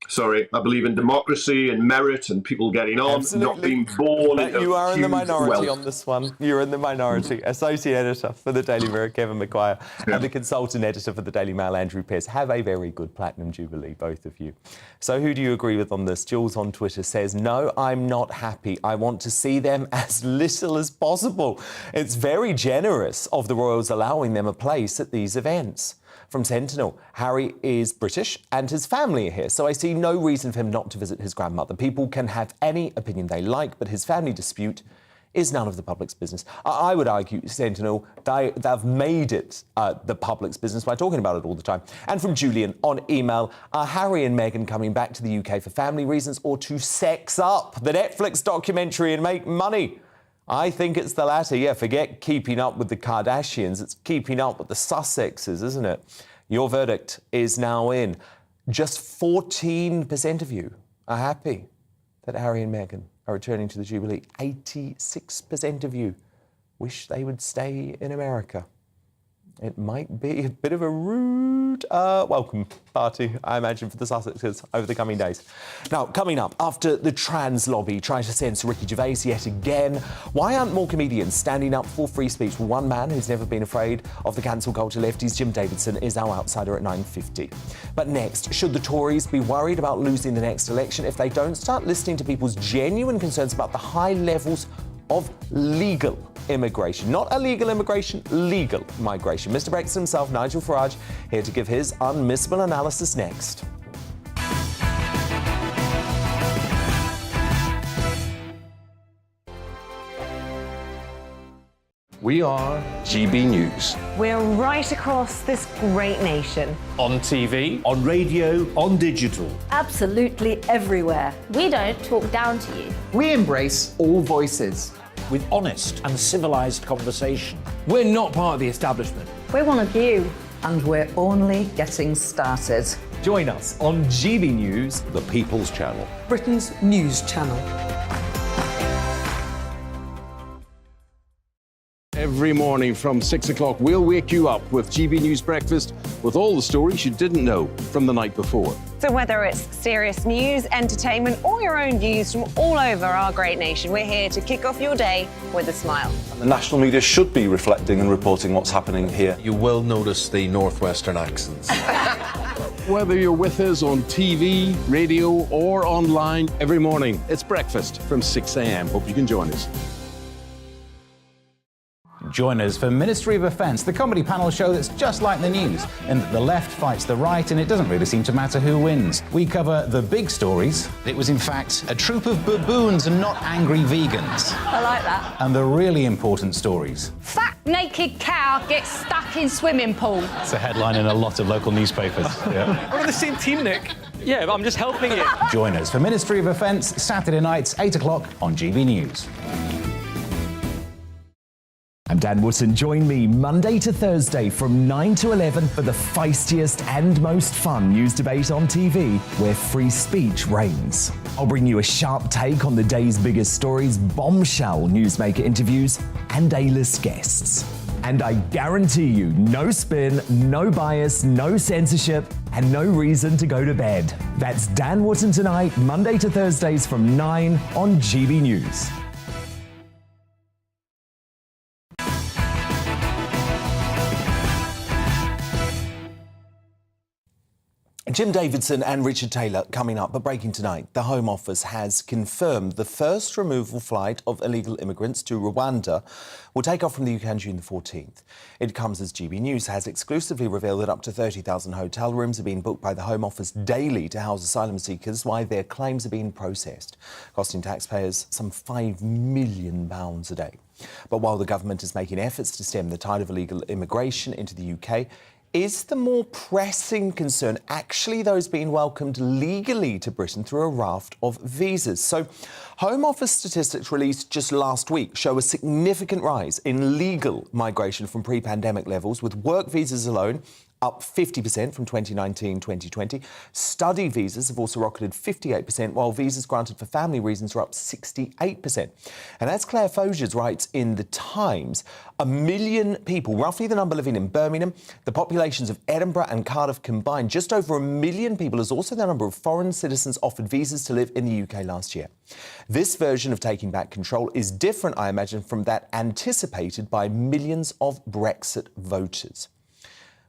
Sorry, I believe in democracy and merit and people getting on, Absolutely. not being born into You are in the minority wealth. on this one. You're in the minority. Associate Editor for the Daily Mirror, Kevin McGuire, and the Consultant Editor for the Daily Mail, Andrew Pierce. Have a very good Platinum Jubilee, both of you. So who do you agree with on this? Jules on Twitter says, no, I'm not happy. I want to see them as little as possible. It's very generous of the royals allowing them a place at these events. From Sentinel, Harry is British and his family are here, so I see no reason for him not to visit his grandmother. People can have any opinion they like, but his family dispute is none of the public's business. I would argue, Sentinel, they've made it the public's business by talking about it all the time. And from Julian on email, are Harry and Meghan coming back to the UK for family reasons or to sex up the Netflix documentary and make money? I think it's the latter. Yeah, forget keeping up with the Kardashians. It's keeping up with the Sussexes, isn't it? Your verdict is now in. Just 14% of you are happy that Harry and Meghan are returning to the Jubilee. 86% of you wish they would stay in America. It might be a bit of a rude welcome party, I imagine, for the Sussexes over the coming days. Now, coming up, after the trans lobby tries to censor Ricky Gervais yet again, why aren't more comedians standing up for free speech? Well, one man who's never been afraid of the cancel culture lefties, Jim Davidson, is our outsider at 9:50. But next, should the Tories be worried about losing the next election if they don't start listening to people's genuine concerns about the high levels of legal immigration? Not illegal immigration, legal migration. Mr. Brexit himself, Nigel Farage, here to give his unmissable analysis next. We are GB News. We're right across this great nation. On TV, on radio, on digital. Absolutely everywhere. We don't talk down to you. We embrace all voices. With honest and civilised conversation. We're not part of the establishment. We're one of you. And we're only getting started. Join us on GB News, The People's Channel. Britain's news channel. Every morning from 6 o'clock, we'll wake you up with GB News Breakfast with all the stories you didn't know from the night before. So whether it's serious news, entertainment, or your own views from all over our great nation, we're here to kick off your day with a smile. The national media should be reflecting and reporting what's happening here. You will notice the northwestern accents. Whether you're with us on TV, radio, or online, every morning, it's breakfast from 6 a.m. Hope you can join us. Join us for Ministry of Defence, the comedy panel show that's just like the news, in that the left fights the right and it doesn't really seem to matter who wins. We cover the big stories. It was in fact a troop of baboons and not angry vegans. I like that. And the really important stories. Fat naked cow gets stuck in swimming pool. It's a headline in a lot of local newspapers. Yeah. We're on the same team, Nick. Yeah, but I'm just helping you. Join us for Ministry of Defence, Saturday nights, 8 o'clock on GB News. I'm Dan Wootton. Join me Monday to Thursday from 9 to 11 for the feistiest and most fun news debate on TV, where free speech reigns. I'll bring you a sharp take on the day's biggest stories, bombshell newsmaker interviews, and A-list guests. And I guarantee you, no spin, no bias, no censorship, and no reason to go to bed. That's Dan Wootton tonight, Monday to Thursdays from 9 on GB News. Jim Davidson and Richard Taylor coming up, but breaking tonight. The Home Office has confirmed the first removal flight of illegal immigrants to Rwanda will take off from the UK on June the 14th. It comes as GB News has exclusively revealed that up to 30,000 hotel rooms are being booked by the Home Office daily to house asylum seekers while their claims are being processed, costing taxpayers some £5 million a day. But while the government is making efforts to stem the tide of illegal immigration into the UK, is the more pressing concern actually those being welcomed legally to Britain through a raft of visas? So, Home Office statistics released just last week show a significant rise in legal migration from pre-pandemic levels, with work visas alone up 50% from 2019-2020. Study visas have also rocketed 58%, while visas granted for family reasons are up 68%. And as Claire Fogers writes in The Times, 1 million people, roughly the number living in Birmingham, the populations of Edinburgh and Cardiff combined, just over 1 million people is also the number of foreign citizens offered visas to live in the UK last year. This version of taking back control is different, I imagine, from that anticipated by millions of Brexit voters.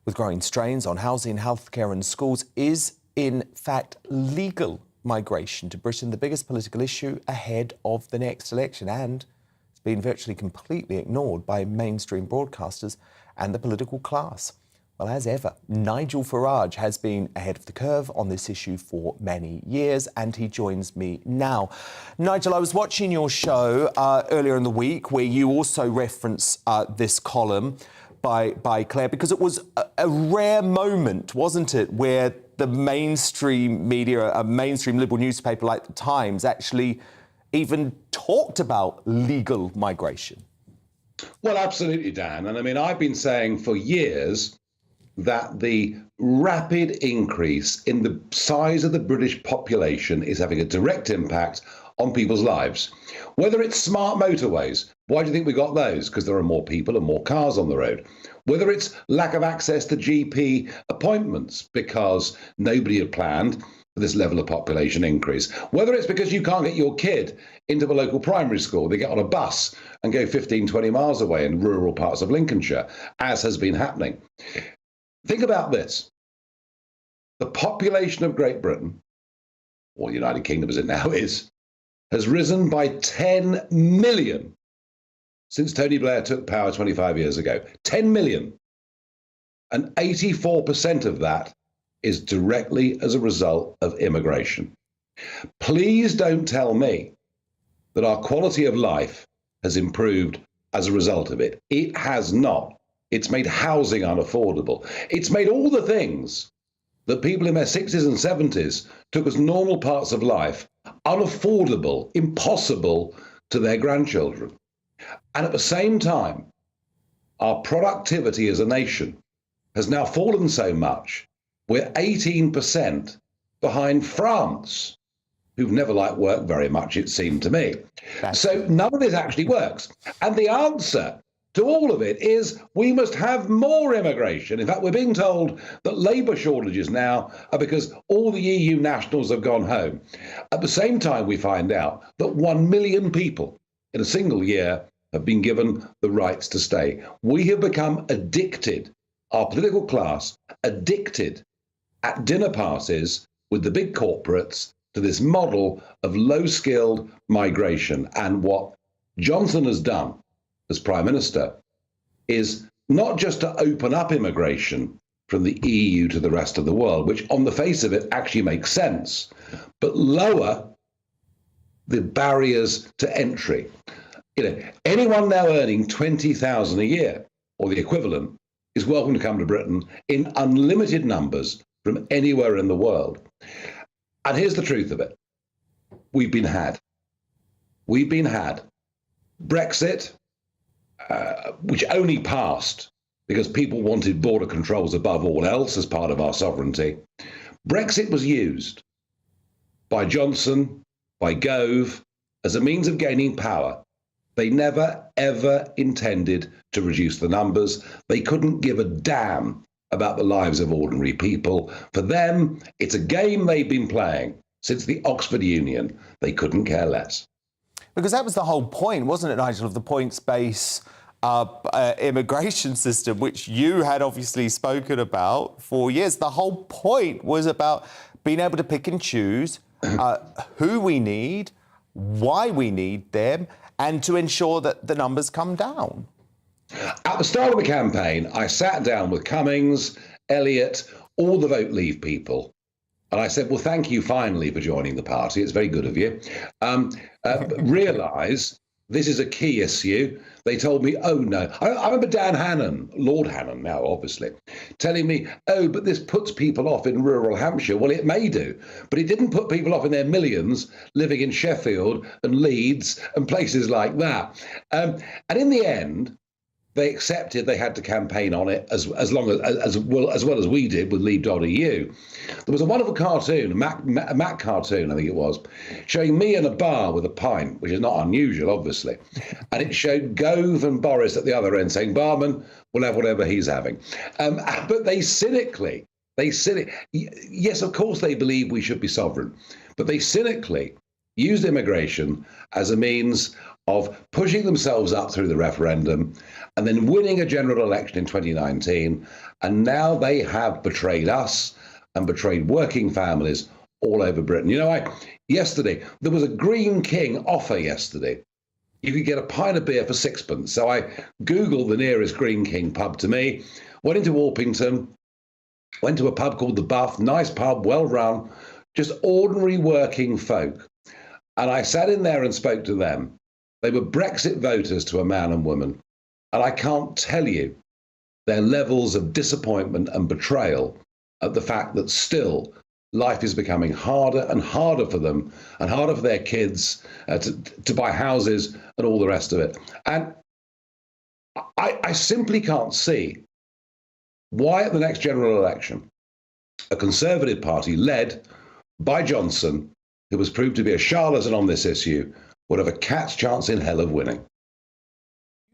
With growing strains on housing, healthcare and schools, is in fact legal migration to Britain the biggest political issue ahead of the next election, and it's been virtually completely ignored by mainstream broadcasters and the political class. Well, as ever, Nigel Farage has been ahead of the curve on this issue for many years, and he joins me now. Nigel, I was watching your show earlier in the week where you also reference this column by Claire, because it was a rare moment, wasn't it, where the mainstream media, a mainstream liberal newspaper like The Times, actually even talked about legal migration. Well, absolutely, Dan. And I mean, I've been saying for years that the rapid increase in the size of the British population is having a direct impact on people's lives. Whether it's smart motorways, why do you think we got those? Because there are more people and more cars on the road. Whether it's lack of access to GP appointments because nobody had planned for this level of population increase. Whether it's because you can't get your kid into the local primary school, they get on a bus and go 15, 20 miles away in rural parts of Lincolnshire, as has been happening. Think about this. The population of Great Britain, or the United Kingdom as it now is, has risen by 10 million since Tony Blair took power 25 years ago. 10 million. And 84% of that is directly as a result of immigration. Please don't tell me that our quality of life has improved as a result of it. It has not. It's made housing unaffordable. It's made all the things that people in their 60s and 70s took as normal parts of life unaffordable, impossible to their grandchildren. And at the same time, our productivity as a nation has now fallen so much, we're 18% behind France, who've never liked work very much, it seemed to me. So none of this actually works. And the answer to all of it is we must have more immigration. In fact, we're being told that labour shortages now are because all the EU nationals have gone home. At the same time, we find out that 1 million people in a single year have been given the rights to stay. We have become addicted, our political class, addicted at dinner parties with the big corporates to this model of low-skilled migration. And what Johnson has done as Prime Minister is not just to open up immigration from the EU to the rest of the world, which on the face of it actually makes sense, but lower the barriers to entry. You know, anyone now earning 20,000 a year or the equivalent is welcome to come to Britain in unlimited numbers from anywhere in the world. And here's the truth of it. We've been had. We've been had. Brexit, which only passed because people wanted border controls above all else as part of our sovereignty. Brexit was used by Johnson, by Gove, as a means of gaining power. They never, ever intended to reduce the numbers. They couldn't give a damn about the lives of ordinary people. For them, it's a game they've been playing since the Oxford Union. They couldn't care less. Because that was the whole point, wasn't it, Nigel, of the points-based immigration system, which you had obviously spoken about for years. The whole point was about being able to pick and choose who we need, why we need them, and to ensure that the numbers come down. At the start of the campaign, I sat down with Cummings, Elliott, all the Vote Leave people, and I said, well, thank you finally for joining the party. It's very good of you. Realise this is a key issue. They told me, oh, no. I remember Dan Hannan, Lord Hannan now, obviously, telling me, oh, but this puts people off in rural Hampshire. Well, it may do, but it didn't put people off in their millions living in Sheffield and Leeds and places like that. And in the end, they accepted they had to campaign on it as well as we did with Leave.eu. There was a wonderful cartoon, a Mac cartoon, I think it was, showing me in a bar with a pint, which is not unusual, obviously. And it showed Gove and Boris at the other end saying, barman, we'll have whatever he's having. But they cynically, yes, of course they believe we should be sovereign, but they cynically used immigration as a means of pushing themselves up through the referendum and then winning a general election in 2019. And now they have betrayed us and betrayed working families all over Britain. You know, yesterday, there was a Green King offer yesterday. You could get a pint of beer for £6. So I Googled the nearest Green King pub to me, went into Orpington, went to a pub called The Buff, nice pub, well run, just ordinary working folk. And I sat in there and spoke to them. They were Brexit voters to a man and woman. And I can't tell you their levels of disappointment and betrayal at the fact that still life is becoming harder and harder for them and harder for their kids to buy houses and all the rest of it. And I simply can't see why at the next general election, a Conservative Party led by Johnson, who was proved to be a charlatan on this issue, would have a cat's chance in hell of winning.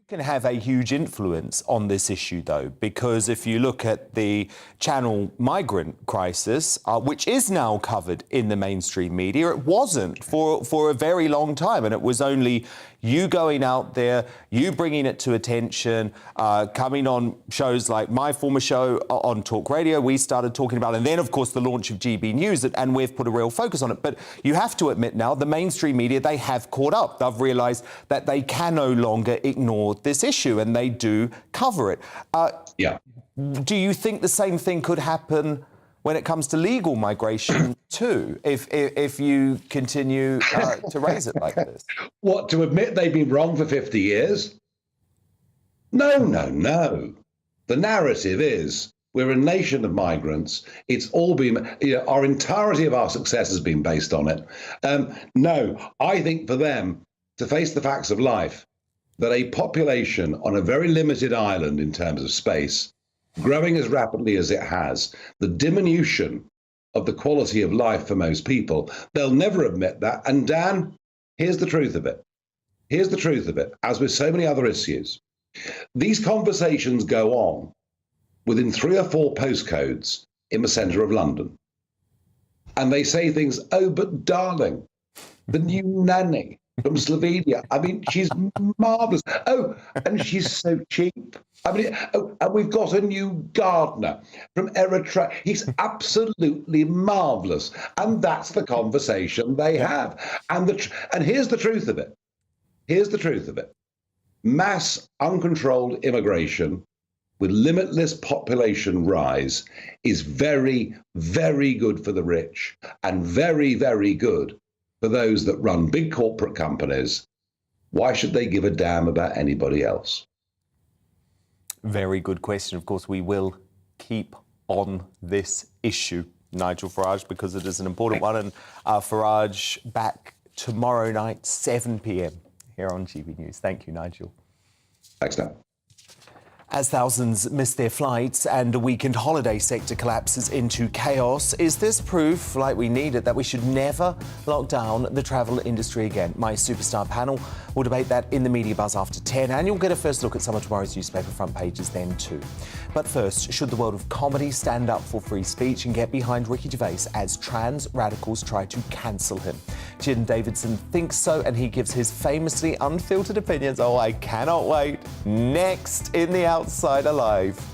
Can have a huge influence on this issue, though, because if you look at the Channel migrant crisis, which is now covered in the mainstream media, it wasn't for a very long time, and it was only you going out there, you bringing it to attention, coming on shows like my former show on Talk Radio, we started talking about, and then, of course, the launch of GBNews, and we've put a real focus on it. But you have to admit now, the mainstream media, they have caught up. They've realised that they can no longer ignore this issue, and they do cover it. Yeah. Do you think the same thing could happen when it comes to legal migration too, if you continue to raise it like this? What, to admit they've been wrong for 50 years? No, no, no. The narrative is we're a nation of migrants. It's all been, our entirety of our success has been based on it. No, I think for them to face the facts of life, that a population on a very limited island in terms of space, growing as rapidly as it has, the diminution of the quality of life for most people, they'll never admit that. And Dan, here's the truth of it. Here's the truth of it. As with so many other issues, these conversations go on within 3 or 4 postcodes in the centre of London. And they say things, oh, but darling, the new nanny from Slovenia. I mean, she's marvellous. Oh, and she's so cheap. I mean, oh, and we've got a new gardener from Eritrea. He's absolutely marvellous. And that's the conversation they have. And here's the truth of it. Here's the truth of it. Mass uncontrolled immigration with limitless population rise is very, very good for the rich and very, very good for those that run big corporate companies. Why should they give a damn about anybody else? Very good question. Of course, we will keep on this issue, Nigel Farage, because it is an important one. And Farage back tomorrow night, 7 p.m. here on GBNews. Thank you, Nigel. Thanks, Dan. As thousands miss their flights and a weekend holiday sector collapses into chaos, is this proof, like we need it, that we should never lock down the travel industry again? My superstar panel will debate that in the Media Buzz after 10, and you'll get a first look at some of tomorrow's newspaper front pages then too. But first, should the world of comedy stand up for free speech and get behind Ricky Gervais as trans radicals try to cancel him? Jim Davidson thinks so, and he gives his famously unfiltered opinions. Oh, I cannot wait. Next in the Outside Alive.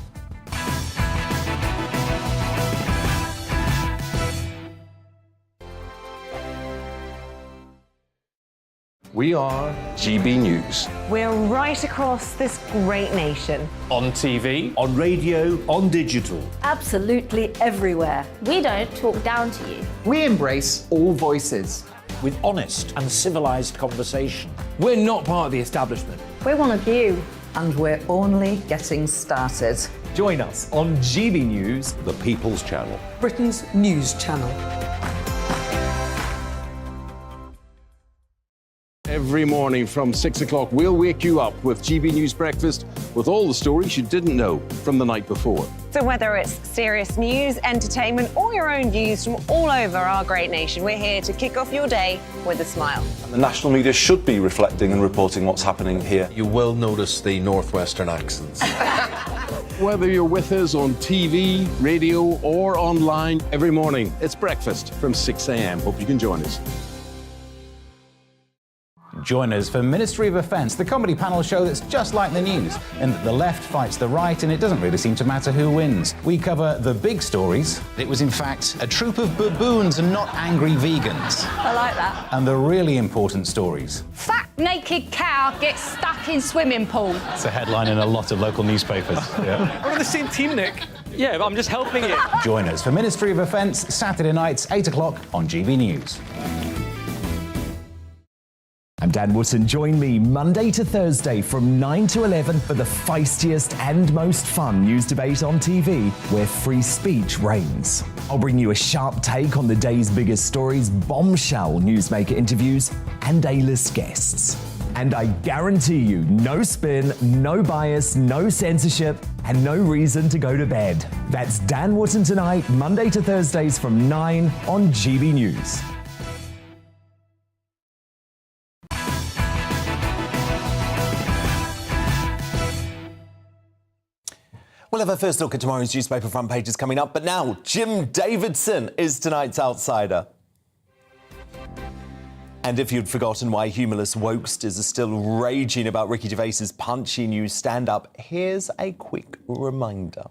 We are GB News. We're right across this great nation. On TV, on radio, on digital. Absolutely everywhere. We don't talk down to you. We embrace all voices. With honest and civilised conversation. We're not part of the establishment. We're one of you. And we're only getting started. Join us on GB News, the People's Channel. Britain's news channel. Every morning from 6 o'clock, we'll wake you up with GB News Breakfast with all the stories you didn't know from the night before. So whether it's serious news, entertainment, or your own views from all over our great nation, we're here to kick off your day with a smile. And the national media should be reflecting and reporting what's happening here. You will notice the northwestern accents. Whether you're with us on TV, radio, or online, every morning, it's breakfast from 6 a.m. Hope you can join us. Join us for Ministry of Offence, the comedy panel show that's just like the news, in that the left fights the right and it doesn't really seem to matter who wins. We cover the big stories. It was in fact a troop of baboons and not angry vegans. I like that. And the really important stories. Fat naked cow gets stuck in swimming pool. It's a headline in a lot of local newspapers. Yeah. We're on the same team, Nick. Yeah, but I'm just helping you. Join us for Ministry of Offence, Saturday nights, 8 o'clock on GB News. I'm Dan Wootton. Join me Monday to Thursday from 9 to 11 for the feistiest and most fun news debate on TV, where free speech reigns. I'll bring you a sharp take on the day's biggest stories, bombshell newsmaker interviews, and A-list guests. And I guarantee you, no spin, no bias, no censorship, and no reason to go to bed. That's Dan Wootton tonight, Monday to Thursdays from 9 on GB News. We'll have a first look at tomorrow's newspaper front pages coming up, but now Jim Davidson is tonight's outsider. And if you'd forgotten why humorless wokesters are still raging about Ricky Gervais's punchy new stand-up, here's a quick reminder.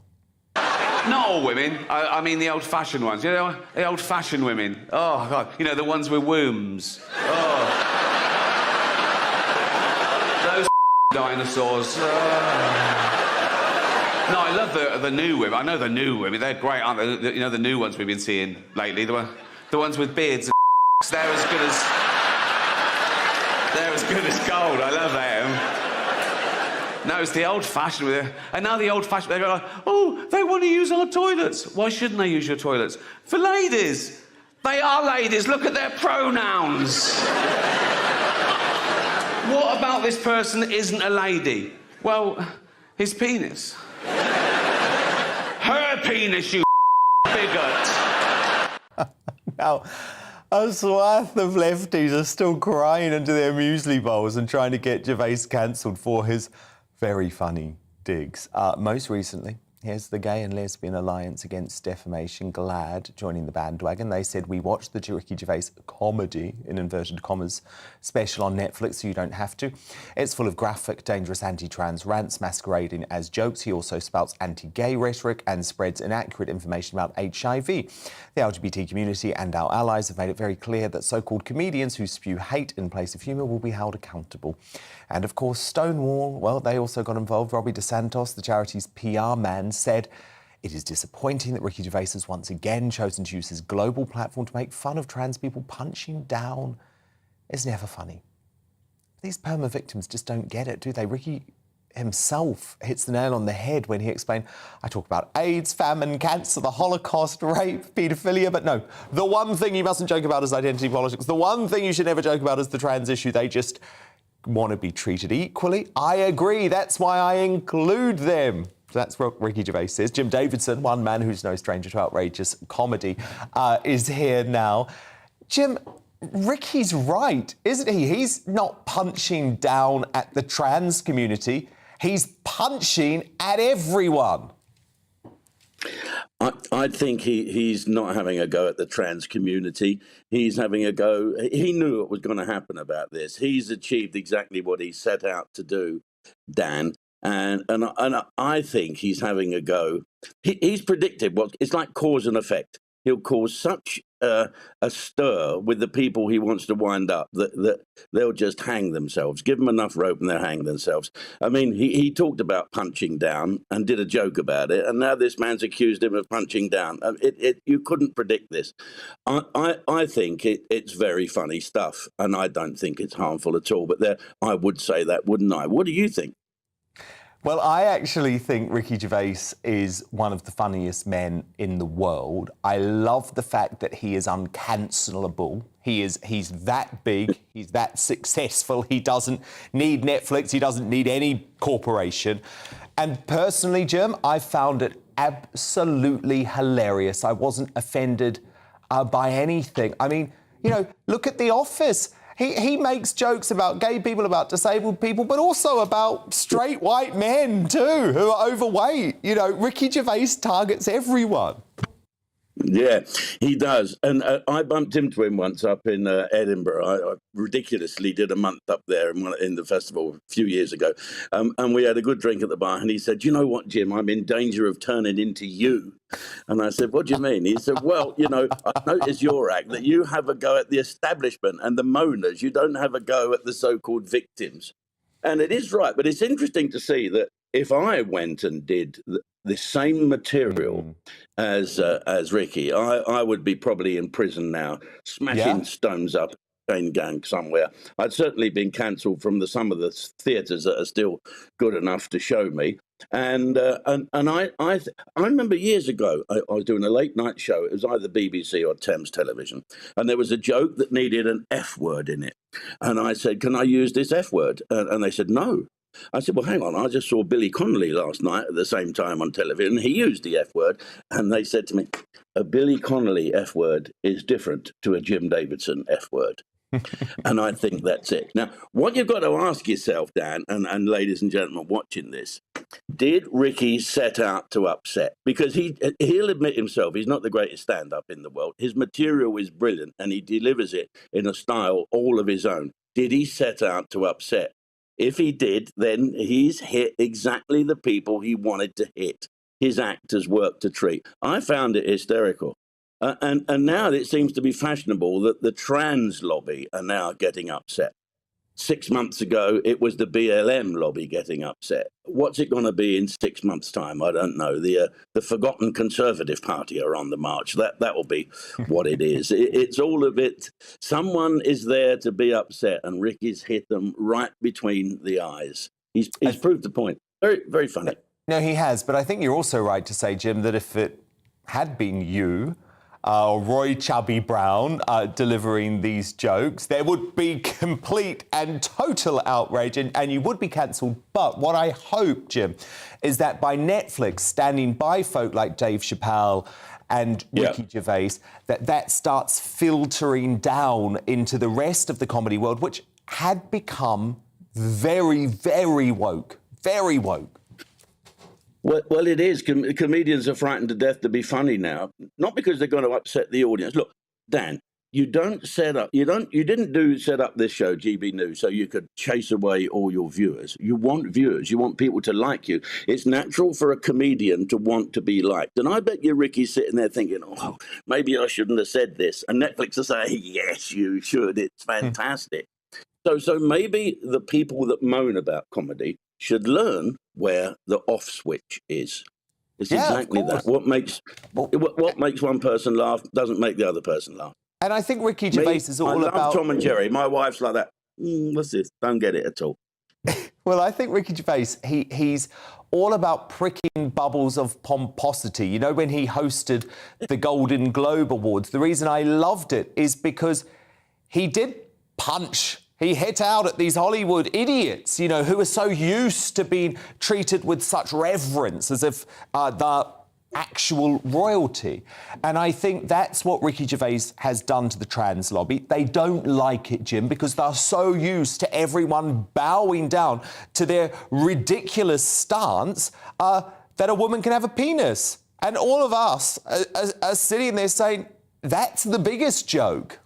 Not all women. I mean the old-fashioned ones. You know, the old-fashioned women. Oh, God. You know, the ones with wombs. Oh. Those dinosaurs. No, I love the new women. I know the new women. They're great, aren't they? You know, the new ones we've been seeing lately. The ones with beards and they're as good as... They're as good as gold. I love them. No, it's the old-fashioned with it. And now the old-fashioned, they go like, oh, they want to use our toilets. Why shouldn't they use your toilets? For ladies. They are ladies. Look at their pronouns. What about this person that isn't a lady? Well, his penis. Her penis, you bigot. Now, a swath of lefties are still crying into their muesli bowls and trying to get Gervais cancelled for his very funny digs. Most recently, here's the Gay and Lesbian Alliance Against Defamation, GLAD, joining the bandwagon. They said, we watched the Ricky Gervais comedy, in inverted commas, special on Netflix, so you don't have to. It's full of graphic, dangerous anti-trans rants masquerading as jokes. He also spouts anti-gay rhetoric and spreads inaccurate information about HIV. The LGBT community and our allies have made it very clear that so-called comedians who spew hate in place of humour will be held accountable. And of course, Stonewall, well, they also got involved. Robbie DeSantos, the charity's PR man, said it is disappointing that Ricky Gervais has once again chosen to use his global platform to make fun of trans people. Punching down is never funny. These perma victims just don't get it, do they? Ricky himself hits the nail on the head when he explained, I talk about AIDS, famine, cancer, the Holocaust, rape, paedophilia, but no, the one thing you mustn't joke about is identity politics. The one thing you should never joke about is the trans issue. They just want to be treated equally. I agree. That's why I include them. That's what Ricky Gervais says. Jim Davidson, one man who's no stranger to outrageous comedy, is here now. Jim, Ricky's right, isn't he? He's not punching down at the trans community. He's punching at everyone. I think he's not having a go at the trans community. He's having a go. He knew what was going to happen about this. He's achieved exactly what he set out to do, Dan. And I think he's having a go. He's predicted what it's like cause and effect. He'll cause such a stir with the people he wants to wind up that they'll just hang themselves. Give them enough rope and they'll hang themselves. I mean, he talked about punching down and did a joke about it, and now this man's accused him of punching down. You couldn't predict this. I think it's very funny stuff, and I don't think it's harmful at all. But I would say that, wouldn't I? What do you think? Well, I actually think Ricky Gervais is one of the funniest men in the world. I love the fact that he is uncancelable. He's that big, he's that successful. He doesn't need Netflix, he doesn't need any corporation. And personally, Jim, I found it absolutely hilarious. I wasn't offended by anything. I mean, you know, look at The Office. He makes jokes about gay people, about disabled people, but also about straight white men too, who are overweight. You know, Ricky Gervais targets everyone. Yeah, he does. And I bumped into him once up in Edinburgh. I ridiculously did a month up there in the festival a few years ago. And we had a good drink at the bar. And he said, you know what, Jim, I'm in danger of turning into you. And I said, what do you mean? He said, well, you know, I noticed your act that you have a go at the establishment and the moaners. You don't have a go at the so-called victims. And it is right. But it's interesting to see that if I went and did the same material as Ricky, I would be probably in prison now, smashing stones up a chain gang somewhere. I'd certainly been cancelled from some of the theatres that are still good enough to show me. And I remember years ago, I was doing a late night show. It was either BBC or Thames Television, and there was a joke that needed an F word in it. And I said, "Can I use this F word?" And they said, "No." I said, well, hang on, I just saw Billy Connolly last night at the same time on television. He used the F word. And they said to me, a Billy Connolly F word is different to a Jim Davidson F word. And I think that's it. Now, what you've got to ask yourself, Dan, and ladies and gentlemen watching this, did Ricky set out to upset? Because he'll admit himself, he's not the greatest stand-up in the world. His material is brilliant, and he delivers it in a style all of his own. Did he set out to upset? If he did, then he's hit exactly the people he wanted to hit. His actors worked a treat. I found it hysterical. And now it seems to be fashionable that the trans lobby are now getting upset. 6 months ago, it was the BLM lobby getting upset. What's it going to be in 6 months' time? I don't know. The forgotten Conservative Party are on the march. That will be what it is. It's all of it. Someone is there to be upset, and Ricky's hit them right between the eyes. He's proved the point. Very, very funny. No, he has. But I think you're also right to say, Jim, that if it had been you, Roy Chubby Brown delivering these jokes, there would be complete and total outrage and you would be cancelled. But what I hope, Jim, is that by Netflix standing by folk like Dave Chappelle and Ricky Gervais, that starts filtering down into the rest of the comedy world, which had become very, very woke. Very woke. Well, it is. Comedians are frightened to death to be funny now, not because they're going to upset the audience. Look, Dan, you didn't set up this show, GBNews, so you could chase away all your viewers. You want viewers. You want people to like you. It's natural for a comedian to want to be liked. And I bet you Ricky's sitting there thinking, oh, maybe I shouldn't have said this. And Netflix will say, yes, you should. It's fantastic. So maybe the people that moan about comedy should learn where the off switch is. It's exactly that. What makes one person laugh doesn't make the other person laugh. And I think Ricky Gervais is all about... I love Tom and Jerry. My wife's like that. What's this? Don't get it at all. Well, I think Ricky Gervais, he's all about pricking bubbles of pomposity. You know, when he hosted the Golden Globe Awards, the reason I loved it is because he did punch. He hit out at these Hollywood idiots, you know, who are so used to being treated with such reverence as if the actual royalty. And I think that's what Ricky Gervais has done to the trans lobby. They don't like it, Jim, because they're so used to everyone bowing down to their ridiculous stance that a woman can have a penis. And all of us are sitting there saying, that's the biggest joke.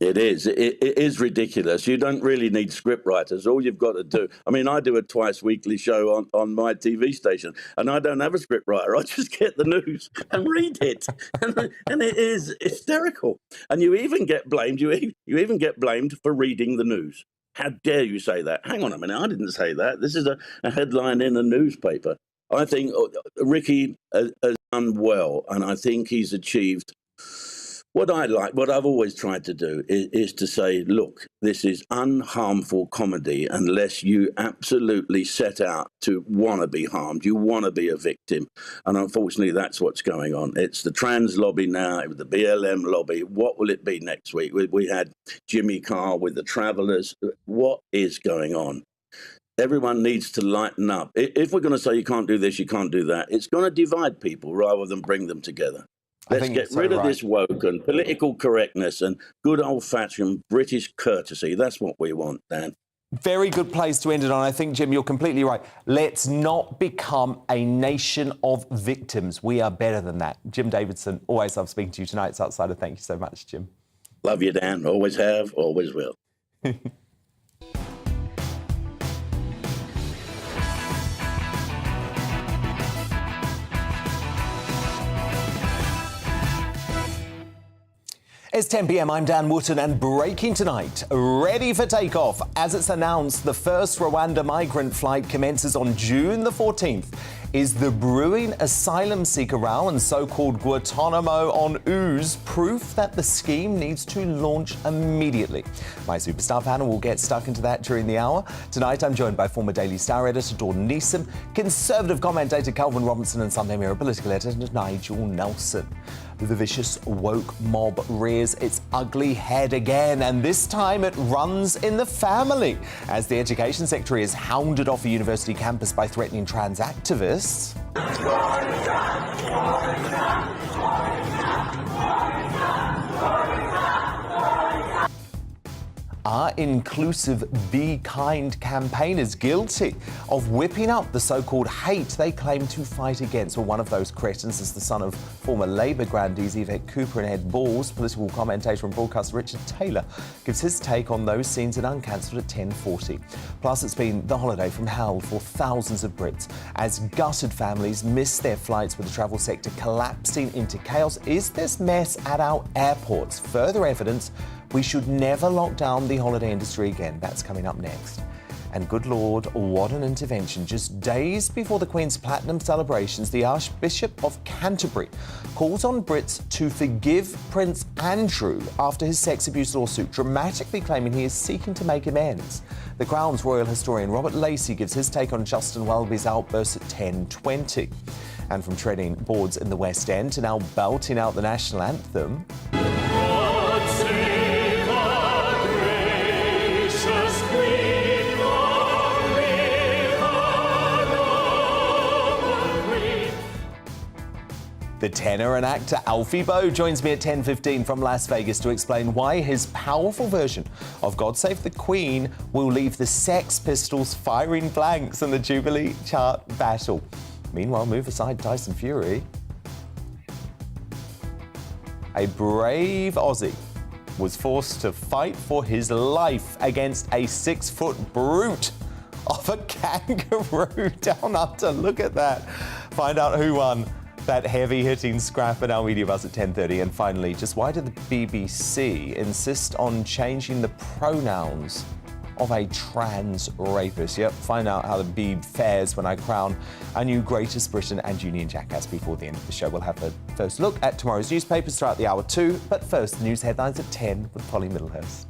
It is. It is ridiculous. You don't really need script writers. All you've got to do... I mean, I do a twice-weekly show on my TV station, and I don't have a script writer. I just get the news and read it. And it is hysterical. And you even get blamed. You even get blamed for reading the news. How dare you say that? Hang on a minute. I didn't say that. This is a headline in a newspaper. I think Ricky has done well, and I think he's achieved... What I've always tried to do is to say, look, this is unharmful comedy unless you absolutely set out to want to be harmed. You want to be a victim. And unfortunately, that's what's going on. It's the trans lobby now, the BLM lobby. What will it be next week? We had Jimmy Carr with the Travellers. What is going on? Everyone needs to lighten up. If we're going to say you can't do this, you can't do that, it's going to divide people rather than bring them together. Let's get rid of this woke and political correctness and good old-fashioned British courtesy. That's what we want, Dan. Very good place to end it on. I think, Jim, you're completely right. Let's not become a nation of victims. We are better than that. Jim Davidson, always love speaking to you tonight. It's Outsider. Thank you so much, Jim. Love you, Dan. Always have, always will. It's 10 p.m. I'm Dan Wootton, and breaking tonight, ready for takeoff. As it's announced, the first Rwanda migrant flight commences on June the 14th. Is the brewing asylum seeker row and so-called Guantanamo on ooze proof that the scheme needs to launch immediately? My superstar panel will get stuck into that during the hour. Tonight, I'm joined by former Daily Star editor Dawn Neeson, Conservative commentator Calvin Robinson, and Sunday Mirror political editor Nigel Nelson. The vicious woke mob rears its ugly head again, and this time it runs in the family, as the Education Secretary is hounded off a university campus by threatening trans activists. Are inclusive Be Kind campaigners guilty of whipping up the so-called hate they claim to fight against? Well, one of those cretins is the son of former Labour grandees Yvette Cooper and Ed Balls. Political commentator and broadcaster Richard Taylor gives his take on those scenes in Uncancelled at 10:40. Plus, it's been the holiday from hell for thousands of Brits as gutted families miss their flights with the travel sector collapsing into chaos. Is this mess at our airports further evidence we should never lock down the holiday industry again? That's coming up next. And good Lord, what an intervention. Just days before the Queen's Platinum celebrations, the Archbishop of Canterbury calls on Brits to forgive Prince Andrew after his sex abuse lawsuit, dramatically claiming he is seeking to make amends. The Crown's royal historian Robert Lacey gives his take on Justin Welby's outburst at 10:20. And from treading boards in the West End to now belting out the national anthem. The tenor and actor Alfie Boe joins me at 10:15 from Las Vegas to explain why his powerful version of God Save the Queen will leave the Sex Pistols firing blanks in the Jubilee chart battle. Meanwhile, move aside Tyson Fury. A brave Aussie was forced to fight for his life against a 6-foot brute of a kangaroo down under. Look at that. Find out who won that heavy-hitting scrap at our media buzz at 10:30. And finally, just why did the BBC insist on changing the pronouns of a trans rapist? Yep, find out how the Beeb fares when I crown our new Greatest Britain and Union Jackass before the end of the show. We'll have a first look at tomorrow's newspapers throughout the hour too. But first, the news headlines at 10 with Polly Middlehurst.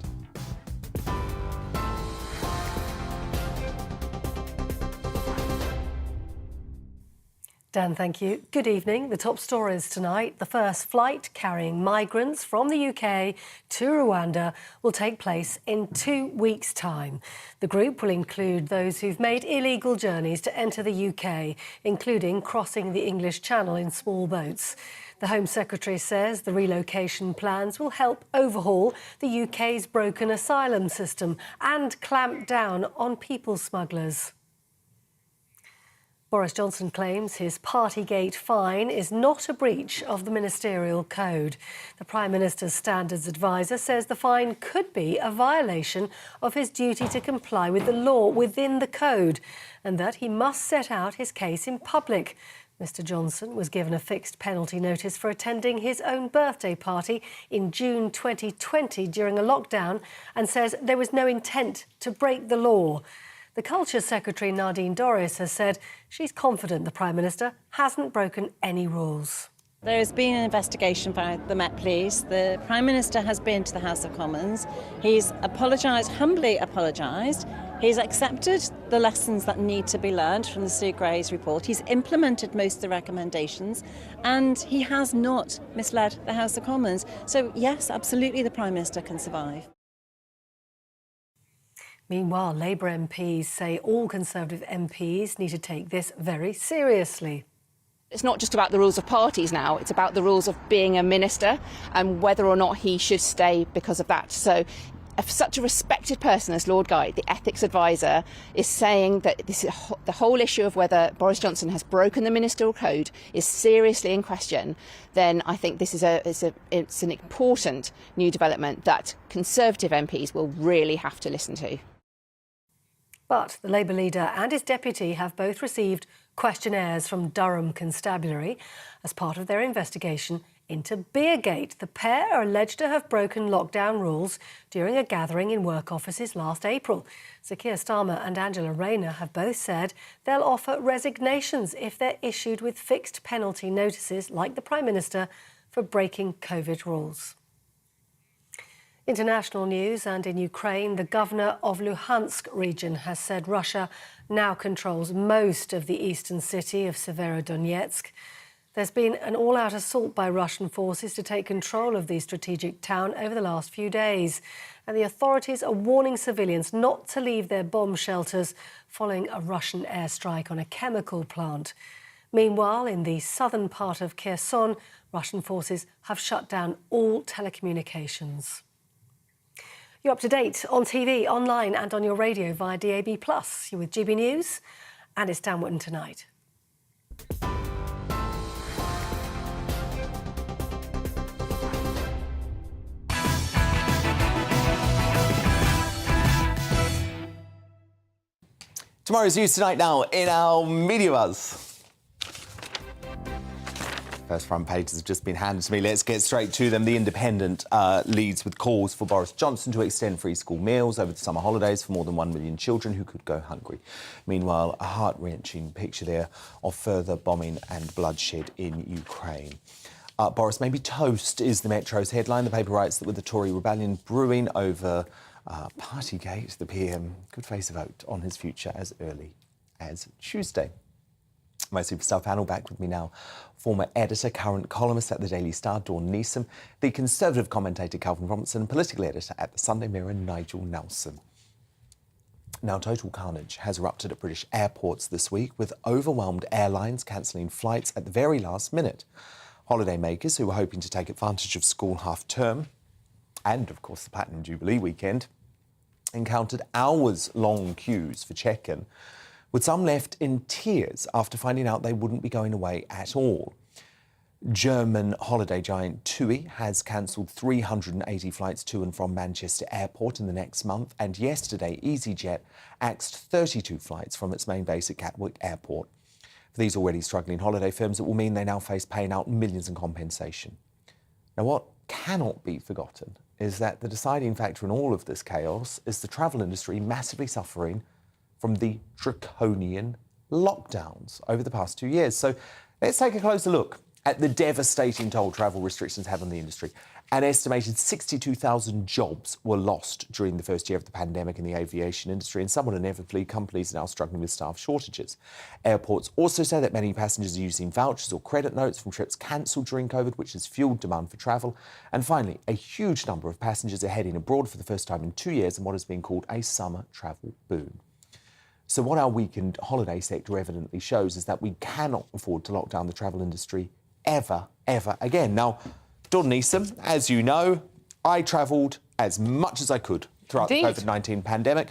Dan, thank you. Good evening. The top stories tonight. The first flight carrying migrants from the UK to Rwanda will take place in 2 weeks' time. The group will include those who've made illegal journeys to enter the UK, including crossing the English Channel in small boats. The Home Secretary says the relocation plans will help overhaul the UK's broken asylum system and clamp down on people smugglers. Boris Johnson claims his Partygate fine is not a breach of the ministerial code. The Prime Minister's standards advisor says the fine could be a violation of his duty to comply with the law within the code and that he must set out his case in public. Mr Johnson was given a fixed penalty notice for attending his own birthday party in June 2020 during a lockdown and says there was no intent to break the law. The Culture Secretary, Nadine Dorries, has said she's confident the Prime Minister hasn't broken any rules. There has been an investigation by the Met Police. The Prime Minister has been to the House of Commons. He's apologised, humbly apologised. He's accepted the lessons that need to be learned from the Sue Gray's report. He's implemented most of the recommendations and he has not misled the House of Commons. So yes, absolutely the Prime Minister can survive. Meanwhile, Labour MPs say all Conservative MPs need to take this very seriously. It's not just about the rules of parties now, it's about the rules of being a minister and whether or not he should stay because of that. So if such a respected person as Lord Guy, the ethics advisor, is saying that this is the whole issue of whether Boris Johnson has broken the ministerial code is seriously in question, then I think this is it's an important new development that Conservative MPs will really have to listen to. But the Labour leader and his deputy have both received questionnaires from Durham Constabulary as part of their investigation into Beergate. The pair are alleged to have broken lockdown rules during a gathering in work offices last April. Sir Keir Starmer and Angela Rayner have both said they'll offer resignations if they're issued with fixed penalty notices, like the Prime Minister, for breaking COVID rules. International news, and in Ukraine, the governor of Luhansk region has said Russia now controls most of the eastern city of Severodonetsk. There's been an all-out assault by Russian forces to take control of the strategic town over the last few days, and the authorities are warning civilians not to leave their bomb shelters following a Russian airstrike on a chemical plant. Meanwhile, in the southern part of Kherson, Russian forces have shut down all telecommunications. You're up to date on TV, online and on your radio via DAB+. You're with GB News, and it's Dan Wootton tonight. Tomorrow's news tonight now in our Media Buzz. First front pages have just been handed to me. Let's get straight to them. The Independent leads with calls for Boris Johnson to extend free school meals over the summer holidays for more than 1 million children who could go hungry. Meanwhile, a heart-wrenching picture there of further bombing and bloodshed in Ukraine. Boris may be toast is the Metro's headline. The paper writes that with the Tory rebellion brewing over Partygate, the PM could face a vote on his future as early as Tuesday. My Superstar panel back with me now. Former editor, current columnist at the Daily Star, Dawn Neeson, the Conservative commentator, Calvin Robertson, political editor at the Sunday Mirror, Nigel Nelson. Now, total carnage has erupted at British airports this week, with overwhelmed airlines cancelling flights at the very last minute. Holidaymakers who were hoping to take advantage of school half-term and, of course, the Platinum Jubilee weekend encountered hours-long queues for check-in, with some left in tears after finding out they wouldn't be going away at all. German holiday giant TUI has cancelled 380 flights to and from Manchester Airport in the next month, and yesterday EasyJet axed 32 flights from its main base at Gatwick Airport. For these already struggling holiday firms, it will mean they now face paying out millions in compensation. Now, what cannot be forgotten is that the deciding factor in all of this chaos is the travel industry massively suffering from the draconian lockdowns over the past 2 years. So let's take a closer look at the devastating toll travel restrictions have on the industry. An estimated 62,000 jobs were lost during the first year of the pandemic in the aviation industry, and somewhat inevitably, companies are now struggling with staff shortages. Airports also say that many passengers are using vouchers or credit notes from trips cancelled during COVID, which has fuelled demand for travel. And finally, a huge number of passengers are heading abroad for the first time in 2 years in what has been called a summer travel boom. So what our weakened holiday sector evidently shows is that we cannot afford to lock down the travel industry ever again. Now, Dawn Neeson, as you know, I travelled as much as I could throughout the COVID-19 pandemic,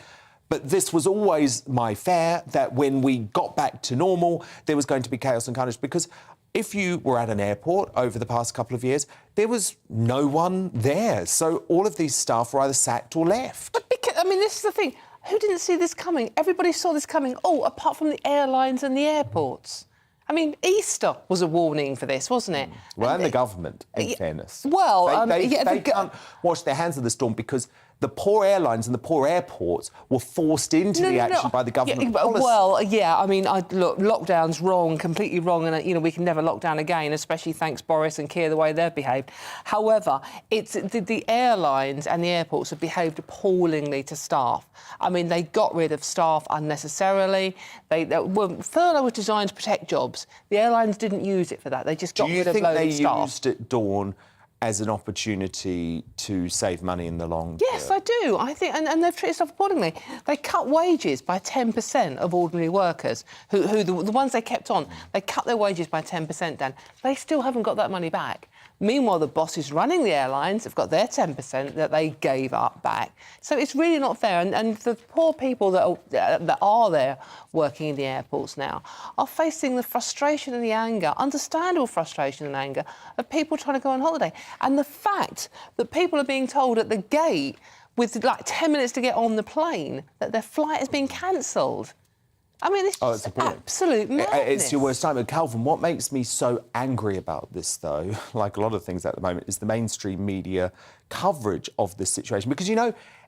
but this was always my fear that when we got back to normal, there was going to be chaos and carnage, because if you were at an airport over the past couple of years, there was no one there. So all of these staff were either sacked or left. But this is the thing. Who didn't see this coming? Everybody saw this coming. Oh, apart from the airlines and the airports. I mean, Easter was a warning for this, wasn't it? Well, and the government, in fairness. Well, they can't wash their hands of the storm because the poor airlines and the poor airports were forced into the action by the government policy. Well, yeah, look, lockdown's wrong, completely wrong, and, we can never lock down again, especially thanks Boris and Keir, the way they've behaved. However, it's the airlines and the airports have behaved appallingly to staff. They got rid of staff unnecessarily. Furlough was designed to protect jobs. The airlines didn't use it for that. They just got rid of loads of staff. Do you think they used it, Dawn, as an opportunity to save money in the long term? Yes, I do. I think, and they've treated staff accordingly. They cut wages by 10% of ordinary workers, who the ones they kept on. They cut their wages by 10%, Dan. They still haven't got that money back. Meanwhile, the bosses running the airlines have got their 10% that they gave up back. So it's really not fair. And the poor people that are there working in the airports now are facing the frustration and the anger, understandable frustration and anger, of people trying to go on holiday. And the fact that people are being told at the gate, with 10 minutes to get on the plane, that their flight has been cancelled. It's just absolute madness. It's your worst time. Calvin, what makes me so angry about this, though, like a lot of things at the moment, is the mainstream media coverage of this situation. Because,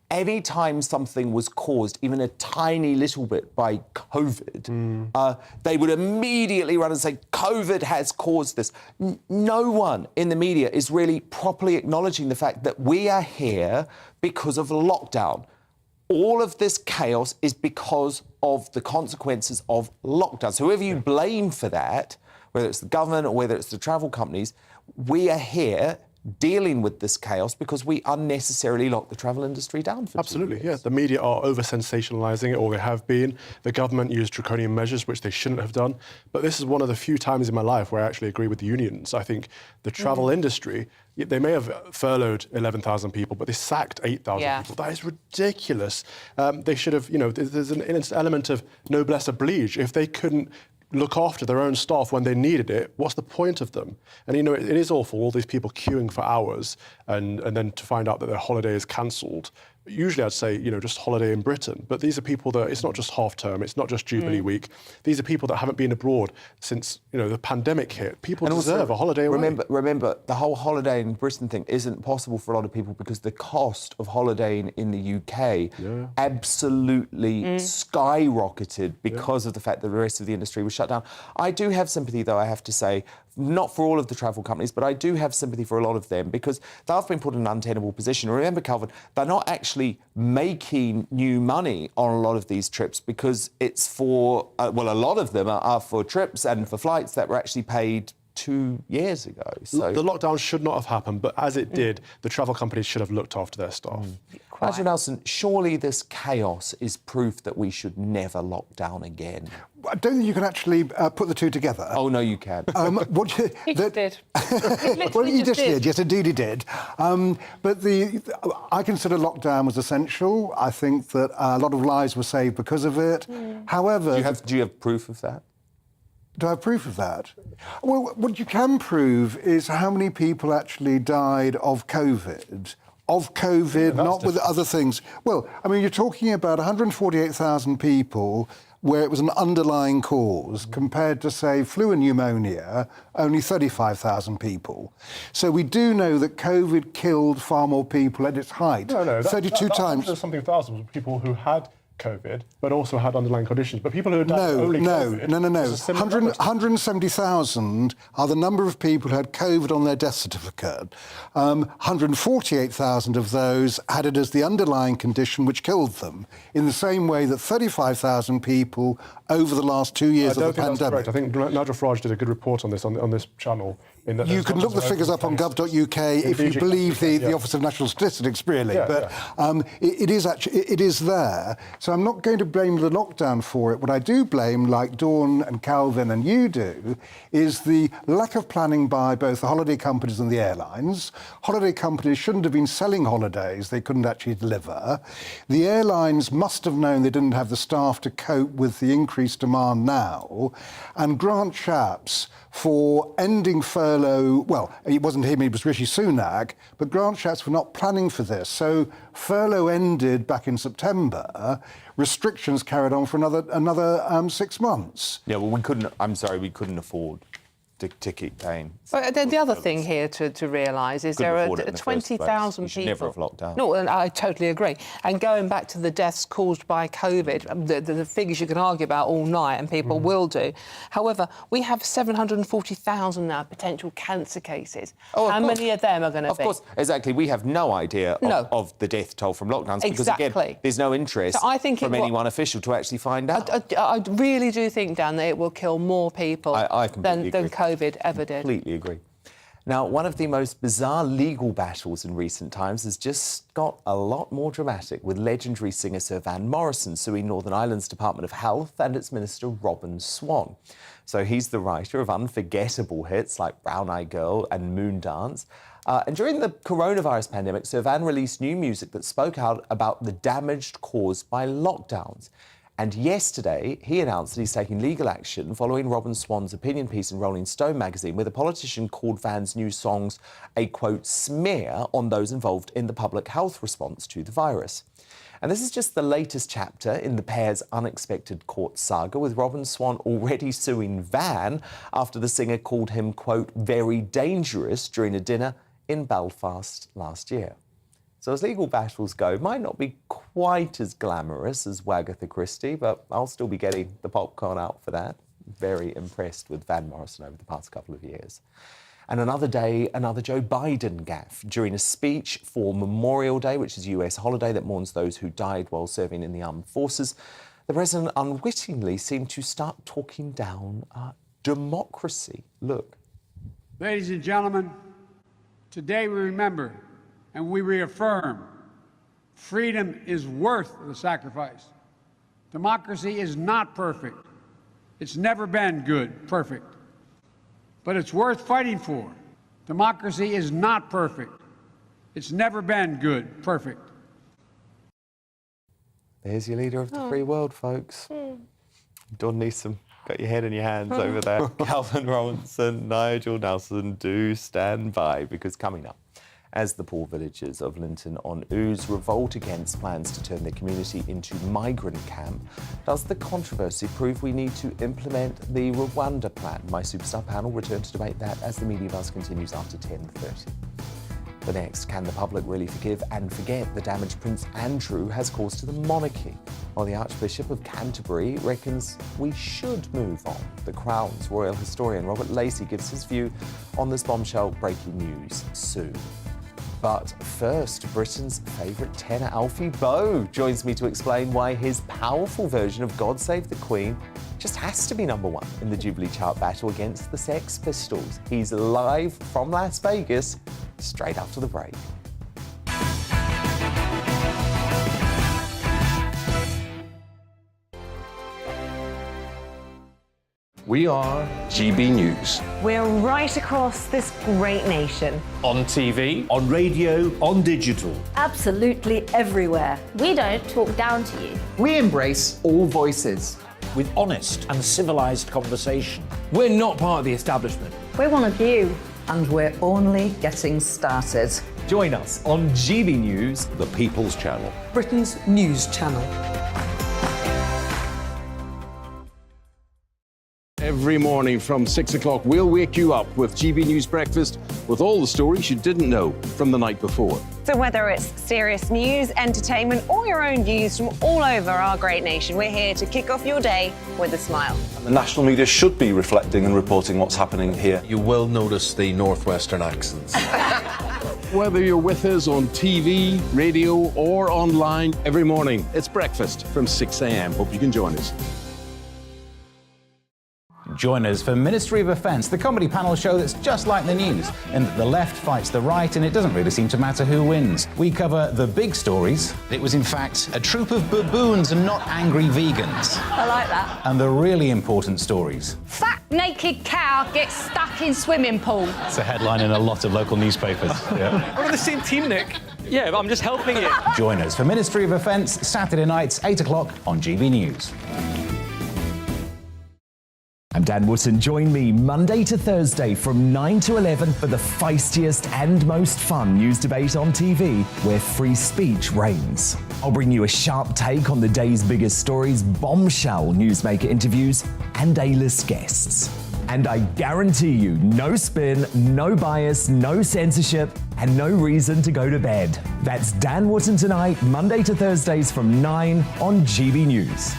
any time something was caused, even a tiny little bit, by COVID, they would immediately run and say, COVID has caused this. No one in the media is really properly acknowledging the fact that we are here because of lockdown. All of this chaos is because of the consequences of lockdown. So whoever you blame for that, whether it's the government or whether it's the travel companies, we are here dealing with this chaos because we unnecessarily locked the travel industry down for 2 years. Yeah. The media are over-sensationalising it, or they have been. The government used draconian measures, which they shouldn't have done. But this is one of the few times in my life where I actually agree with the unions. I think the travel industry, they may have furloughed 11,000 people, but they sacked 8,000 people. That is ridiculous. They should have, there's an element of noblesse oblige. If they couldn't look after their own staff when they needed it, what's the point of them? And, it is awful, all these people queuing for hours and then to find out that their holiday is cancelled usually I'd say, just holiday in Britain. But these are people that, it's not just half term, it's not just Jubilee week. These are people that haven't been abroad since, the pandemic hit. People deserve a holiday away. Remember, the whole holiday in Britain thing isn't possible for a lot of people because the cost of holidaying in the UK absolutely skyrocketed because of the fact that the rest of the industry was shut down. I do have sympathy, though, I have to say, not for all of the travel companies, but I do have sympathy for a lot of them because they've been put in an untenable position. Remember, Calvin, they're not actually making new money on a lot of these trips because it's for, a lot of them are for trips and for flights that were actually paid 2 years ago. So the lockdown should not have happened, but as it did, the travel companies should have looked after their staff. Nigel Nelson, surely this chaos is proof that we should never lock down again. I don't think you can actually put the two together. Oh, no, you can. He just did. Well, he just did. Yes, indeed he did. But I consider lockdown was essential. I think that a lot of lives were saved because of it. However... Do you have proof of that? Do I have proof of that? Well, what you can prove is how many people actually died of COVID. Not with other things. Well, I mean, you're talking about 148,000 people where it was an underlying cause compared to, say, flu and pneumonia, only 35,000 people. So we do know that COVID killed far more people at its height. No, 32 times. There's something thousands of people who had COVID, but also had underlying conditions. But people who died only COVID... No. 170,000 are the number of people who had COVID on their death certificate. 148,000 of those had it as the underlying condition which killed them, in the same way that 35,000 people over the last 2 years of the pandemic. That's correct. I think Nigel Farage did a good report on this on this channel. You can look the figures up on gov.uk if you believe the Office of National Statistics, really. It is there. So I'm not going to blame the lockdown for it. What I do blame, like Dawn and Calvin and you do, is the lack of planning by both the holiday companies and the airlines. Holiday companies shouldn't have been selling holidays they couldn't actually deliver. The airlines must have known they didn't have the staff to cope with the increased demand now. And Grant Shapps for ending furlough, well, it wasn't him, it was Rishi Sunak, but Grant Shapps were not planning for this. So furlough ended back in September, restrictions carried on for another 6 months. Yeah, well, we couldn't afford to keep paying. But the other thing here to realise is there are 20,000 people... never have locked down. No, and I totally agree. And going back to the deaths caused by COVID, the figures you can argue about all night, and people will do. However, we have 740,000 now potential cancer cases. How many of them are going to be? Of course, exactly. We have no idea of the death toll from lockdowns because, again, there's no interest from any one official to actually find out. I really do think, Dan, that it will kill more people than COVID ever did. Completely agree. Now, one of the most bizarre legal battles in recent times has just got a lot more dramatic, with legendary singer Sir Van Morrison suing Northern Ireland's Department of Health and its Minister Robin Swan. So he's the writer of unforgettable hits like Brown Eyed Girl and Moondance. And during the coronavirus pandemic, Sir Van released new music that spoke out about the damage caused by lockdowns. And yesterday, he announced that he's taking legal action following Robin Swan's opinion piece in Rolling Stone magazine, where the politician called Van's new songs a, quote, smear on those involved in the public health response to the virus. And this is just the latest chapter in the pair's unexpected court saga, with Robin Swan already suing Van after the singer called him, quote, very dangerous during a dinner in Belfast last year. So as legal battles go, it might not be quite as glamorous as Wagatha Christie, but I'll still be getting the popcorn out for that. Very impressed with Van Morrison over the past couple of years. And another day, another Joe Biden gaffe. During a speech for Memorial Day, which is a US holiday that mourns those who died while serving in the armed forces, the president unwittingly seemed to start talking down democracy. Look. Ladies and gentlemen, today we remember and we reaffirm freedom is worth the sacrifice. Democracy is not perfect. It's never been perfect. But it's worth fighting for. Democracy is not perfect. It's never been perfect. There's your leader of the free world, folks. Dawn Newsom, got your head in your hands over there. Calvin Robinson, Nigel Nelson, do stand by, because coming up, as the poor villagers of Linton-on-Ouse revolt against plans to turn their community into migrant camp. Does the controversy prove we need to implement the Rwanda plan? My Superstar panel return to debate that as the media buzz continues after 10:30. But next, can the public really forgive and forget the damage Prince Andrew has caused to the monarchy? While the Archbishop of Canterbury reckons we should move on. The Crown's royal historian Robert Lacey gives his view on this bombshell breaking news soon. But first, Britain's favourite tenor Alfie Boe joins me to explain why his powerful version of God Save the Queen just has to be #1 in the Jubilee chart battle against the Sex Pistols. He's live from Las Vegas, straight after the break. We are GB News. We're right across this great nation. On TV, on radio, on digital. Absolutely everywhere. We don't talk down to you. We embrace all voices. With honest and civilised conversation. We're not part of the establishment. We're one of you. And we're only getting started. Join us on GB News, The People's Channel. Britain's news channel. Every morning from 6 o'clock, we'll wake you up with GB News Breakfast with all the stories you didn't know from the night before. So whether it's serious news, entertainment, or your own views from all over our great nation, we're here to kick off your day with a smile. And the national media should be reflecting and reporting what's happening here. You will notice the northwestern accents. Whether you're with us on TV, radio, or online, every morning, it's breakfast from 6 a.m. Hope you can join us. Join us for Ministry of Offence, the comedy panel show that's just like the news, in that the left fights the right and it doesn't really seem to matter who wins. We cover the big stories. It was in fact a troop of baboons and not angry vegans. I like that. And the really important stories. Fat naked cow gets stuck in swimming pool. It's a headline in a lot of local newspapers. Yeah. We're on the same team, Nick. Yeah, but I'm just helping you. Join us for Ministry of Offence, Saturday nights, 8 o'clock on GB News. I'm Dan Wootton. Join me Monday to Thursday from 9 to 11 for the feistiest and most fun news debate on TV, where free speech reigns. I'll bring you a sharp take on the day's biggest stories, bombshell newsmaker interviews, and A-list guests. And I guarantee you, no spin, no bias, no censorship, and no reason to go to bed. That's Dan Wootton tonight, Monday to Thursdays from 9 on GB News.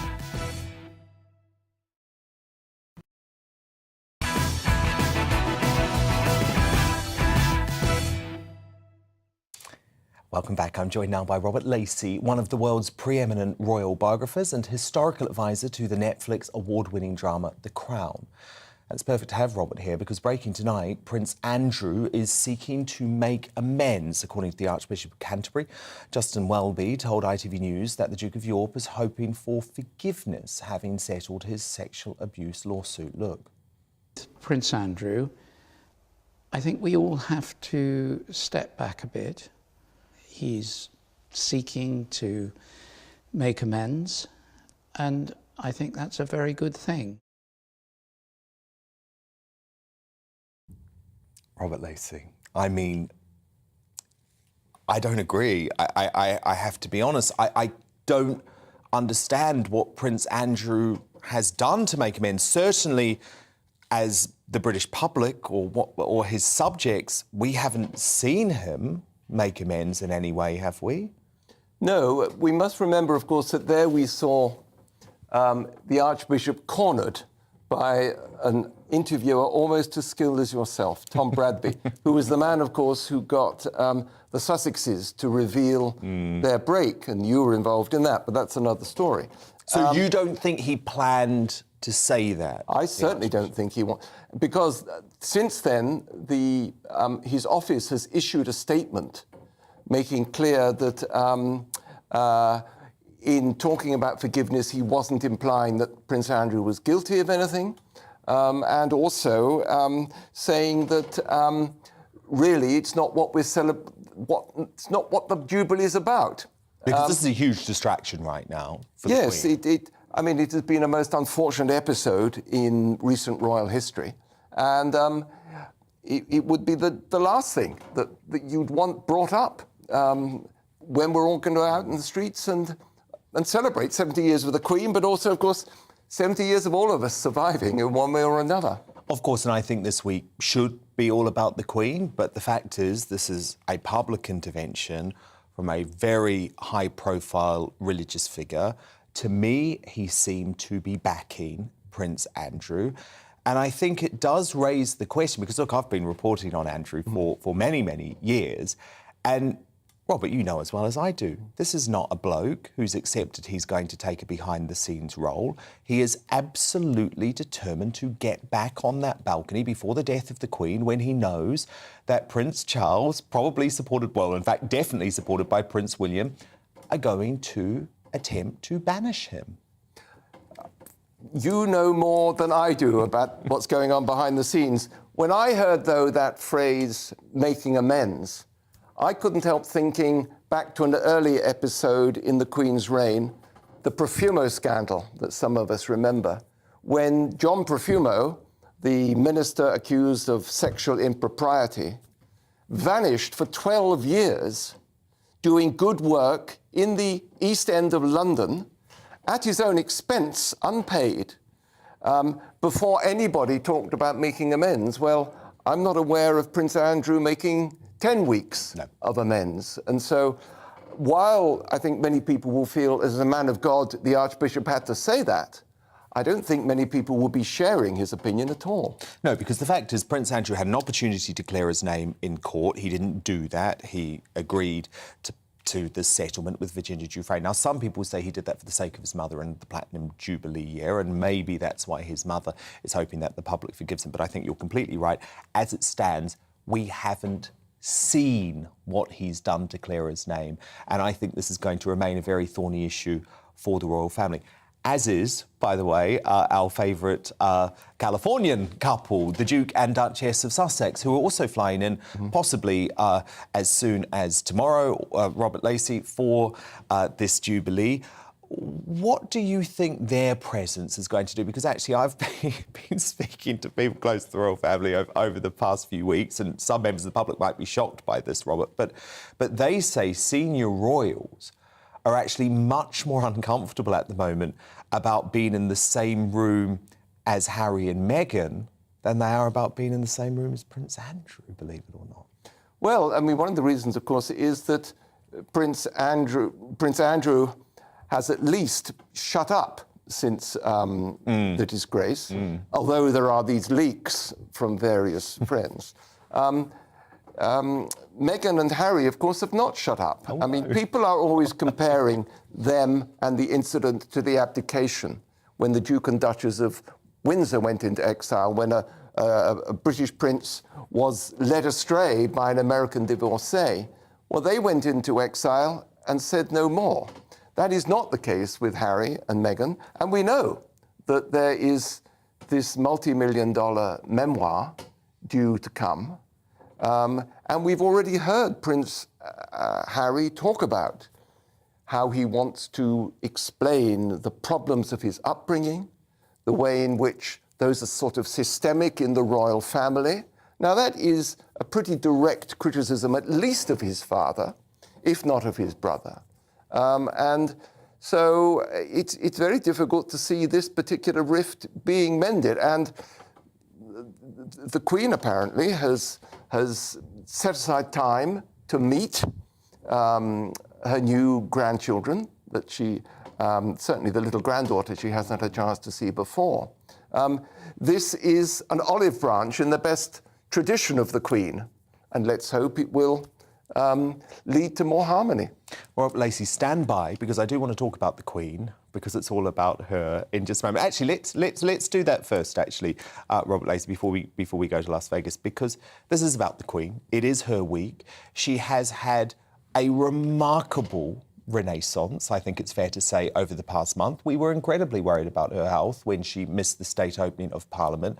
Welcome back. I'm joined now by Robert Lacey, one of the world's preeminent royal biographers and historical advisor to the Netflix award-winning drama The Crown. And it's perfect to have Robert here because breaking tonight, Prince Andrew is seeking to make amends, according to the Archbishop of Canterbury. Justin Welby told ITV News that the Duke of York is hoping for forgiveness, having settled his sexual abuse lawsuit. Look. Prince Andrew, I think we all have to step back a bit. He's seeking to make amends, and I think that's a very good thing. Robert Lacey, I mean, I don't agree. I have to be honest. I don't understand what Prince Andrew has done to make amends. Certainly, as the British public or his subjects, we haven't seen him make amends in any way, have we? No, we must remember, of course, that there we saw the Archbishop cornered by an interviewer almost as skilled as yourself, Tom Bradby, who was the man, of course, who got the Sussexes to reveal their break, and you were involved in that, but that's another story. So you don't think he planned to say that? I certainly don't think he wants, because since then, his office has issued a statement making clear that in talking about forgiveness, he wasn't implying that Prince Andrew was guilty of anything, and also saying that really it's not what we're it's not what the Jubilee is about. Because this is a huge distraction right now for the yes, Queen. I mean, it has been a most unfortunate episode in recent royal history. And it would be the last thing that you'd want brought up when we're all going to go out in the streets and celebrate 70 years with the Queen, but also, of course, 70 years of all of us surviving in one way or another. Of course, and I think this week should be all about the Queen, but the fact is this is a public intervention from a very high-profile religious figure. To me, he seemed to be backing Prince Andrew. And I think it does raise the question, because, look, I've been reporting on Andrew for many, many years, and Robert, you know as well as I do, this is not a bloke who's accepted he's going to take a behind-the-scenes role. He is absolutely determined to get back on that balcony before the death of the Queen when he knows that Prince Charles, probably supported, well, in fact, definitely supported by Prince William, are going to attempt to banish him. You know more than I do about what's going on behind the scenes. When I heard, though, that phrase, making amends, I couldn't help thinking back to an earlier episode in the Queen's reign, the Profumo scandal that some of us remember, when John Profumo, the minister accused of sexual impropriety, vanished for 12 years doing good work in the East End of London at his own expense, unpaid, before anybody talked about making amends. Well, I'm not aware of Prince Andrew making 10 weeks of amends. And so while I think many people will feel, as a man of God, the Archbishop had to say that, I don't think many people will be sharing his opinion at all. No, because the fact is Prince Andrew had an opportunity to clear his name in court. He didn't do that. He agreed to the settlement with Virginia Giuffre. Now, some people say he did that for the sake of his mother and the Platinum Jubilee year, and maybe that's why his mother is hoping that the public forgives him. But I think you're completely right. As it stands, we haven't seen what he's done to clear his name. And I think this is going to remain a very thorny issue for the royal family. As is, by the way, our favourite Californian couple, the Duke and Duchess of Sussex, who are also flying in, possibly as soon as tomorrow, Robert Lacey, for this Jubilee. What do you think their presence is going to do? Because actually I've been speaking to people close to the royal family over the past few weeks, and some members of the public might be shocked by this, Robert, but they say senior royals are actually much more uncomfortable at the moment about being in the same room as Harry and Meghan than they are about being in the same room as Prince Andrew, believe it or not. Well, I mean, one of the reasons, of course, is that Prince Andrew has at least shut up since the disgrace, although there are these leaks from various friends. Meghan and Harry, of course, have not shut up. I mean, people are always comparing them and the incident to the abdication when the Duke and Duchess of Windsor went into exile, when a British prince was led astray by an American divorcee. Well, they went into exile and said no more. That is not the case with Harry and Meghan, and we know that there is this multi-million-dollar memoir due to come. And we've already heard Prince Harry talk about how he wants to explain the problems of his upbringing, the way in which those are sort of systemic in the royal family. Now, that is a pretty direct criticism, at least of his father, if not of his brother. And so it's very difficult to see this particular rift being mended. And the Queen apparently has set aside time to meet her new grandchildren, that she, certainly the little granddaughter she hasn't had a chance to see before. This is an olive branch in the best tradition of the Queen, and let's hope it will lead to more harmony. Well, Lacey, stand by, because I do want to talk about the Queen, because it's all about her in just a moment. Actually, let's do that first, actually, Robert Lacey, before we go to Las Vegas, because this is about the Queen. It is her week. She has had a remarkable renaissance, I think it's fair to say, over the past month. We were incredibly worried about her health when she missed the state opening of Parliament.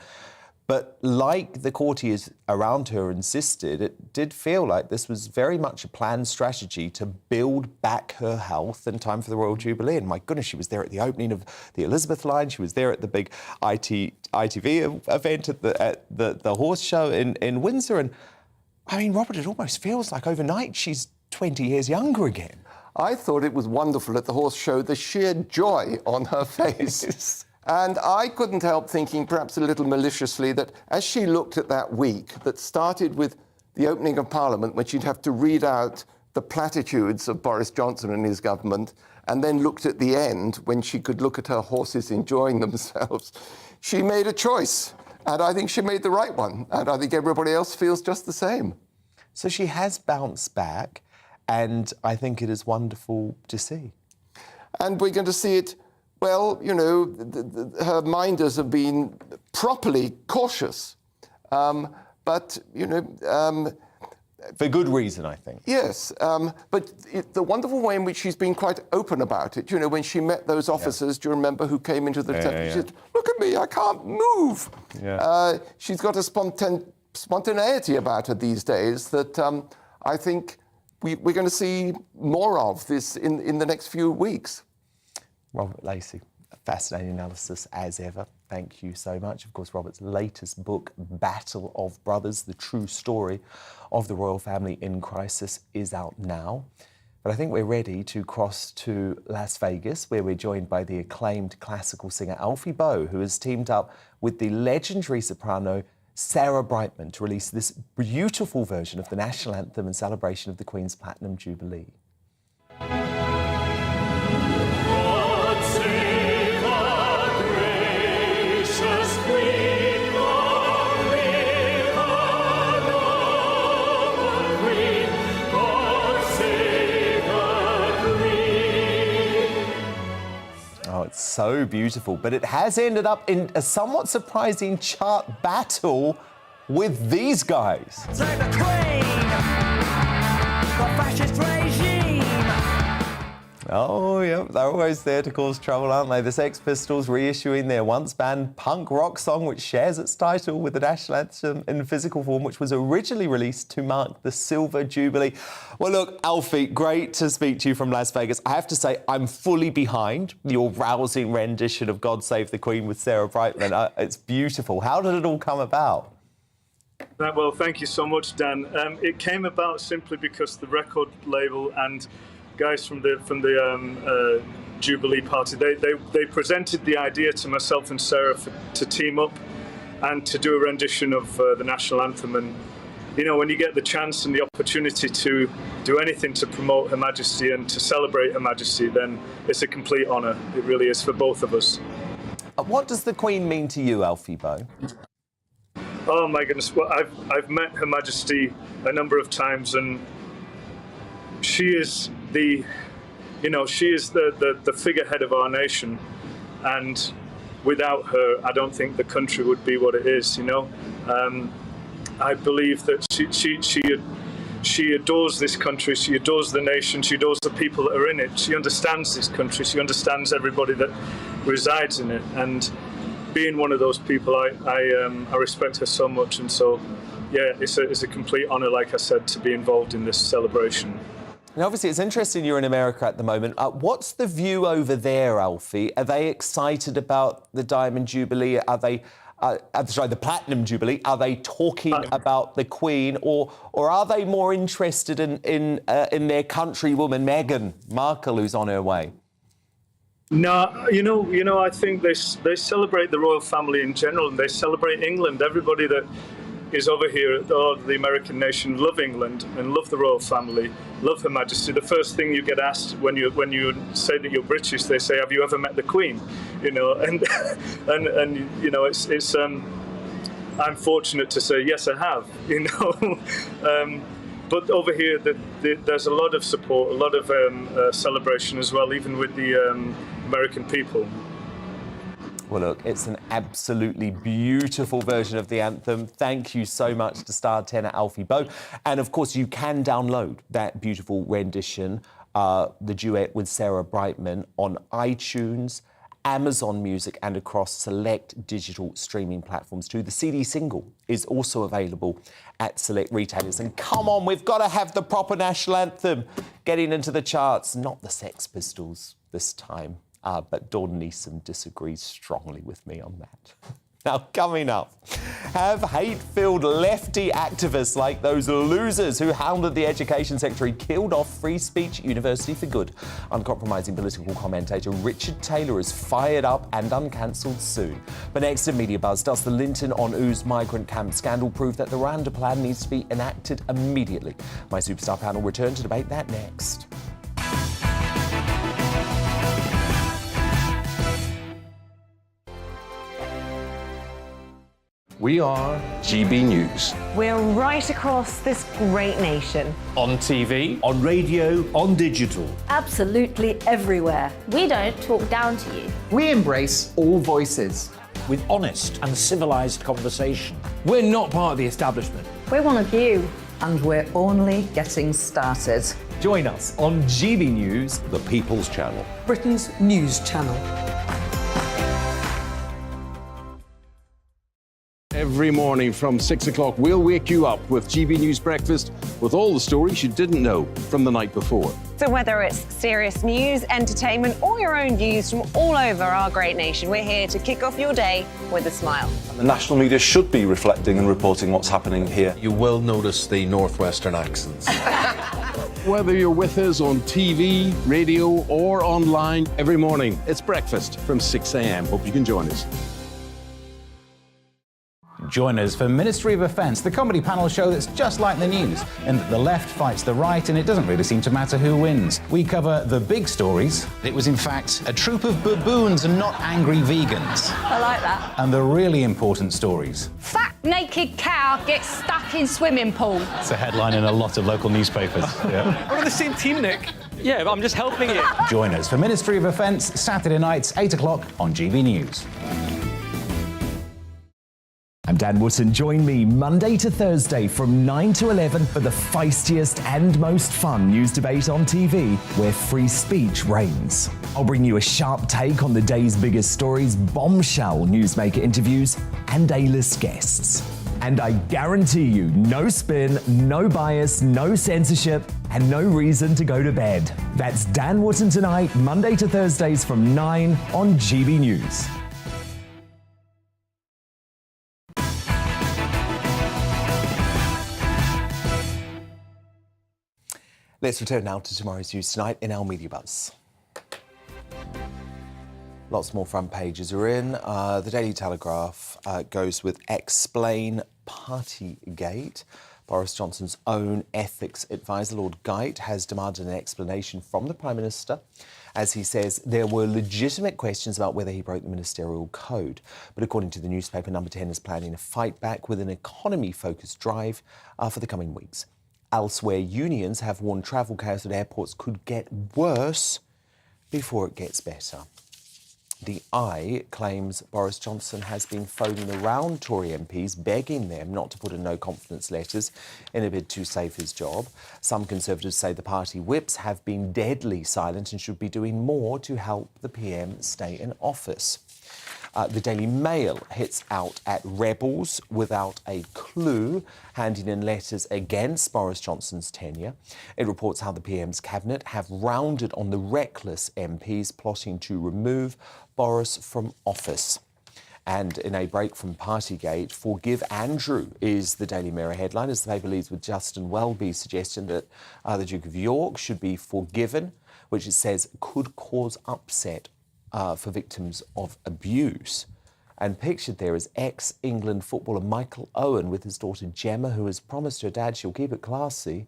But like the courtiers around her insisted, it did feel like this was very much a planned strategy to build back her health in time for the Royal Jubilee. And my goodness, she was there at the opening of the Elizabeth line. She was there at the big ITV event at the horse show in Windsor. And I mean, Robert, it almost feels like overnight she's 20 years younger again. I thought it was wonderful at the horse show, the sheer joy on her face. And I couldn't help thinking, perhaps a little maliciously, that as she looked at that week that started with the opening of Parliament, when she'd have to read out the platitudes of Boris Johnson and his government, and then looked at the end when she could look at her horses enjoying themselves, she made a choice. And I think she made the right one. And I think everybody else feels just the same. So she has bounced back, and I think it is wonderful to see. And we're going to see it. Well, you know, her minders have been properly cautious. But, you know... for good reason, I think. Yes, but the wonderful way in which she's been quite open about it, you know, when she met those officers, do you remember, who came into the temple? She said, look at me, I can't move. She's got a spontaneity about her these days that I think we're going to see more of this in the next few weeks. Robert Lacey, a fascinating analysis as ever. Thank you so much. Of course, Robert's latest book, Battle of Brothers, the true story of the royal family in crisis, is out now. But I think we're ready to cross to Las Vegas, where we're joined by the acclaimed classical singer Alfie Boe, who has teamed up with the legendary soprano Sarah Brightman to release this beautiful version of the national anthem in celebration of the Queen's Platinum Jubilee. Oh, it's so beautiful, but it has ended up in a somewhat surprising chart battle with these guys. Take the Queen, the fascist regime. Oh, yeah, they're always there to cause trouble, aren't they? The Sex Pistols reissuing their once-banned punk rock song, which shares its title with the national anthem in physical form, which was originally released to mark the Silver Jubilee. Well, look, Alfie, great to speak to you from Las Vegas. I have to say, I'm fully behind your rousing rendition of God Save the Queen with Sarah Brightman. It's beautiful. How did it all come about? Well, thank you so much, Dan. It came about simply because the record label and guys from the Jubilee Party, they presented the idea to myself and Sarah to team up and to do a rendition of the national anthem. And you know, when you get the chance and the opportunity to do anything to promote Her Majesty and to celebrate Her Majesty, then it's a complete honour. It really is for both of us. What does the Queen mean to you, Alfie Boe? Oh my goodness! Well, I've met Her Majesty a number of times, and she is the figurehead of our nation, and without her, I don't think the country would be what it is. You know, I believe that she adores this country, she adores the nation, she adores the people that are in it. She understands this country, she understands everybody that resides in it, and being one of those people, I respect her so much, and so yeah, it's a complete honour, like I said, to be involved in this celebration. And obviously, it's interesting you're in America at the moment. What's the view over there, Alfie? Are they excited about the Diamond Jubilee? Are they, the Platinum Jubilee? Are they talking about the Queen, or are they more interested in their countrywoman Meghan Markle, who's on her way? No, you know, I think they celebrate the royal family in general, and they celebrate England. Everybody that is over here, the American nation, love England and love the royal family, love Her Majesty. The first thing you get asked when you say that you're British, they say, "Have you ever met the Queen?" You know, and you know, it's I'm fortunate to say yes, I have. You know, but over here, there's a lot of support, a lot of celebration as well, even with the American people. Well, look, it's an absolutely beautiful version of the anthem. Thank you so much to star tenor Alfie Boe. And, of course, you can download that beautiful rendition, the duet with Sarah Brightman, on iTunes Amazon Music and across select digital streaming platforms too. The CD single is also available at select retailers. And come on, we've got to have the proper national anthem getting into the charts, not the Sex Pistols this time. But Dawn Neeson disagrees strongly with me on that. Now, coming up, have hate-filled lefty activists like those losers who hounded the Education Secretary killed off Free Speech University for good? Uncompromising political commentator Richard Taylor is fired up and uncancelled soon. But next in Media Buzz, does the Linton on Ouse migrant camp scandal prove that the Rwanda plan needs to be enacted immediately? My superstar panel return to debate that next. We are GB News. We're right across this great nation. On TV, on radio, on digital. Absolutely everywhere. We don't talk down to you. We embrace all voices. With honest and civilised conversation. We're not part of the establishment. We're one of you. And we're only getting started. Join us on GB News, The People's Channel. Britain's news channel. Every morning from 6 o'clock, we'll wake you up with GB News Breakfast with all the stories you didn't know from the night before. So whether it's serious news, entertainment, or your own views from all over our great nation, we're here to kick off your day with a smile. The national media should be reflecting and reporting what's happening here. You will notice the northwestern accents. Whether you're with us on TV, radio, or online, every morning, it's breakfast from 6 a.m. Hope you can join us. Join us for Ministry of Offence, the comedy panel show that's just like the news, in that the left fights the right and it doesn't really seem to matter who wins. We cover the big stories. It was in fact a troop of baboons and not angry vegans. I like that. And the really important stories. Fat naked cow gets stuck in swimming pool. It's a headline in a lot of local newspapers. Yeah. We're on the same team, Nick. Yeah, but I'm just helping you. Join us for Ministry of Offence, Saturday nights, 8 o'clock on GB News. I'm Dan Wootton. Join me Monday to Thursday from 9 to 11 for the feistiest and most fun news debate on TV, where free speech reigns. I'll bring you a sharp take on the day's biggest stories, bombshell newsmaker interviews, and A-list guests. And I guarantee you, no spin, no bias, no censorship, and no reason to go to bed. That's Dan Wootton tonight, Monday to Thursdays from 9 on GB News. Let's return now to tomorrow's news tonight in our Media Buzz. Lots more front pages are in. The Daily Telegraph goes with Explain Partygate. Boris Johnson's own ethics advisor, Lord Geidt, has demanded an explanation from the Prime Minister, as he says there were legitimate questions about whether he broke the ministerial code. But according to the newspaper, Number 10 is planning a fight back with an economy-focused drive for the coming weeks. Elsewhere, unions have warned travel chaos at airports could get worse before it gets better. The Eye claims Boris Johnson has been phoning around Tory MPs, begging them not to put in no-confidence letters in a bid to save his job. Some Conservatives say the party whips have been deadly silent and should be doing more to help the PM stay in office. The Daily Mail hits out at rebels without a clue, handing in letters against Boris Johnson's tenure. It reports how the PM's cabinet have rounded on the reckless MPs plotting to remove Boris from office. And in a break from Partygate, Forgive Andrew is the Daily Mirror headline, as the paper leads with Justin Welby's suggestion that the Duke of York should be forgiven, which it says could cause upset for victims of abuse. And pictured there is ex-England footballer Michael Owen with his daughter Gemma, who has promised her dad she'll keep it classy.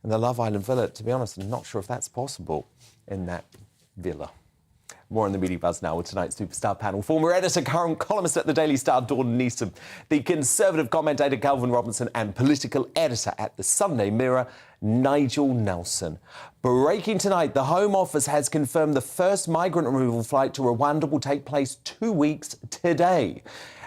And the Love Island villa, to be honest, I'm not sure if that's possible in that villa. More on the Media Buzz now with tonight's superstar panel. Former editor, current columnist at the Daily Star, Dawn Neeson, the Conservative commentator, Calvin Robinson, and political editor at the Sunday Mirror, Nigel Nelson. Breaking tonight, the Home Office has confirmed the first migrant removal flight to Rwanda will take place 2 weeks today.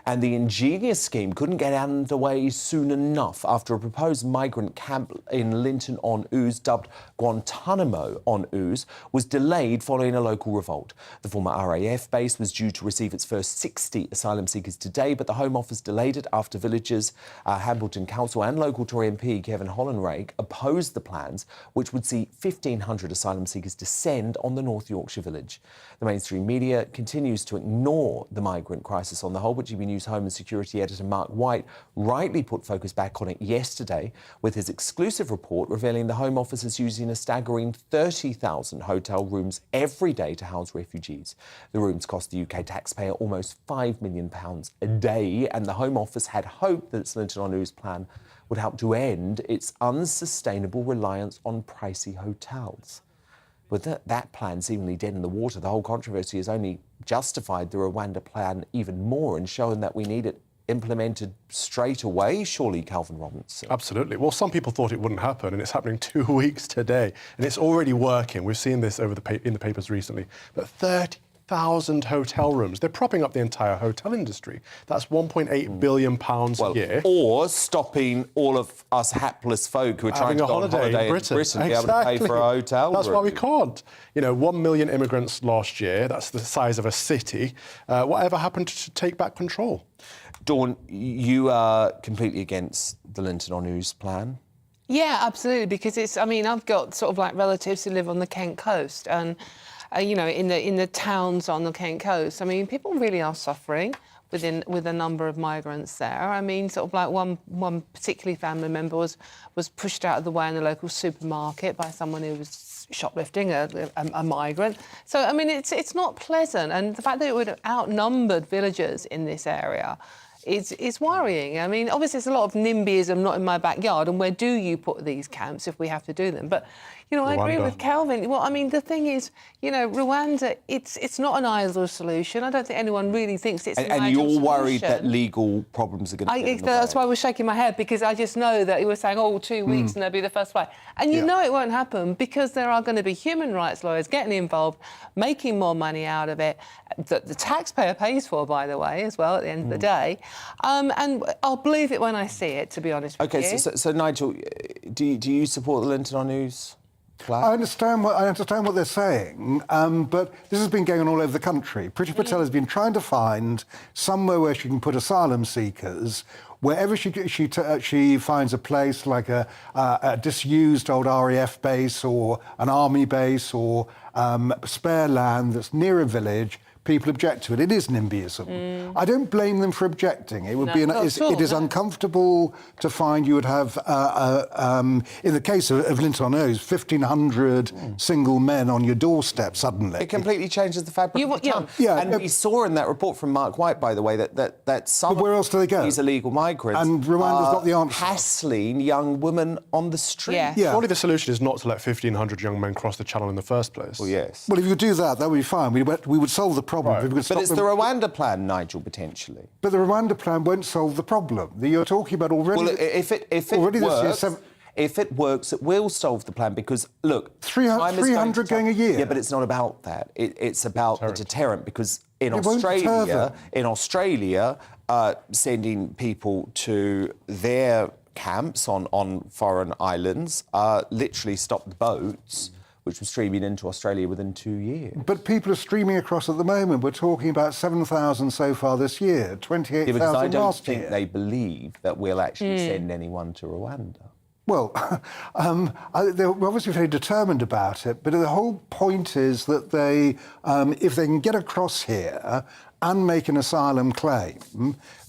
And the ingenious scheme couldn't get underway soon enough after a proposed migrant camp in Linton-on-Ouse, dubbed Guantanamo-on-Ouse, was delayed following a local revolt. The former RAF base was due to receive its first 60 asylum seekers today, but the Home Office delayed it after villagers, Hambleton Council and local Tory MP Kevin Hollinrake opposed the plans, which would see 1,500 asylum seekers descend on the North Yorkshire village. The mainstream media continues to ignore the migrant crisis on the whole, but GBNews Home and Security editor Mark White rightly put focus back on it yesterday with his exclusive report revealing the Home Office is using a staggering 30,000 hotel rooms every day to house refugees. The rooms cost the UK taxpayer almost £5 million a day, and the Home Office had hoped that its Linton-on-Ouse plan would help to end its unsustainable reliance on pricey hotels. With that plan seemingly dead in the water, the whole controversy has only justified the Rwanda plan even more and shown that we need it implemented straight away, surely, Calvin Robinson? Absolutely. Well, some people thought it wouldn't happen, and it's happening 2 weeks today, and it's already working. We've seen this over in the papers recently. But 30,000 hotel rooms. They're propping up the entire hotel industry. That's £1.8 billion a year. Or stopping all of us hapless folk who are trying to go on holiday in Britain Exactly. be able to pay for a hotel That's room. why we can't. 1 million immigrants last year. That's the size of a city. Whatever happened to take back control? Dawn, you are completely against the Linton-on-Ouse plan? Yeah, absolutely, because I've got sort of like relatives who live on the Kent coast and, in the towns on the Kent coast. People really are suffering with a number of migrants there. Sort of like one particularly family member was pushed out of the way in the local supermarket by someone who was shoplifting, a migrant. So, it's not pleasant. And the fact that it would have outnumbered villagers in this area is worrying. Obviously, there's a lot of NIMBYism, not in my backyard, and where do you put these camps if we have to do them? But, I agree with Calvin. Well, the thing is, Rwanda, it's not an ideal solution. I don't think anyone really thinks it's an ideal solution. And you're worried that legal problems are going to get in the way. That's why I was shaking my head, because I just know that he was saying, 2 weeks and they'll be the first flight. And you know it won't happen because there are going to be human rights lawyers getting involved, making more money out of it, that the taxpayer pays for, by the way, as well, at the end of the day. And I'll believe it when I see it, to be honest with you. OK, so Nigel, do you support the Linton-on-Ouse plan? I understand what they're saying, but this has been going on all over the country. Priti Patel has been trying to find somewhere where she can put asylum seekers. Wherever she finds a place like a disused old RAF base or an army base or spare land that's near a village, people object to it. It is NIMBYism. I don't blame them for objecting. It would it is uncomfortable to find you would have, in the case of Linton-on-Ouse, 1,500 single men on your doorstep suddenly. It completely changes the fabric of the town. And we saw in that report from Mark White, by the way, that some where else do they go? These illegal migrants and Rwanda's not the answer. Hassling young women on the street. Yeah. Surely the solution is not to let 1,500 young men cross the channel in the first place. Well, yes. Well, if you do that, that would be fine. We would solve the problem. Right. But it's the Rwanda plan, Nigel, potentially. But the Rwanda plan won't solve the problem. You're talking about already. Well, if it works, it will solve the plan because, look, 300 going a year. Yeah, but it's not about that. It's about the deterrent because in Australia, sending people to their camps on foreign islands literally stopped the boats, which was streaming into Australia within 2 years. But people are streaming across at the moment. We're talking about 7,000 so far this year, 28,000 last year. I don't think they believe that we'll actually send anyone to Rwanda. Well, they're obviously very determined about it, but the whole point is that if they can get across here and make an asylum claim,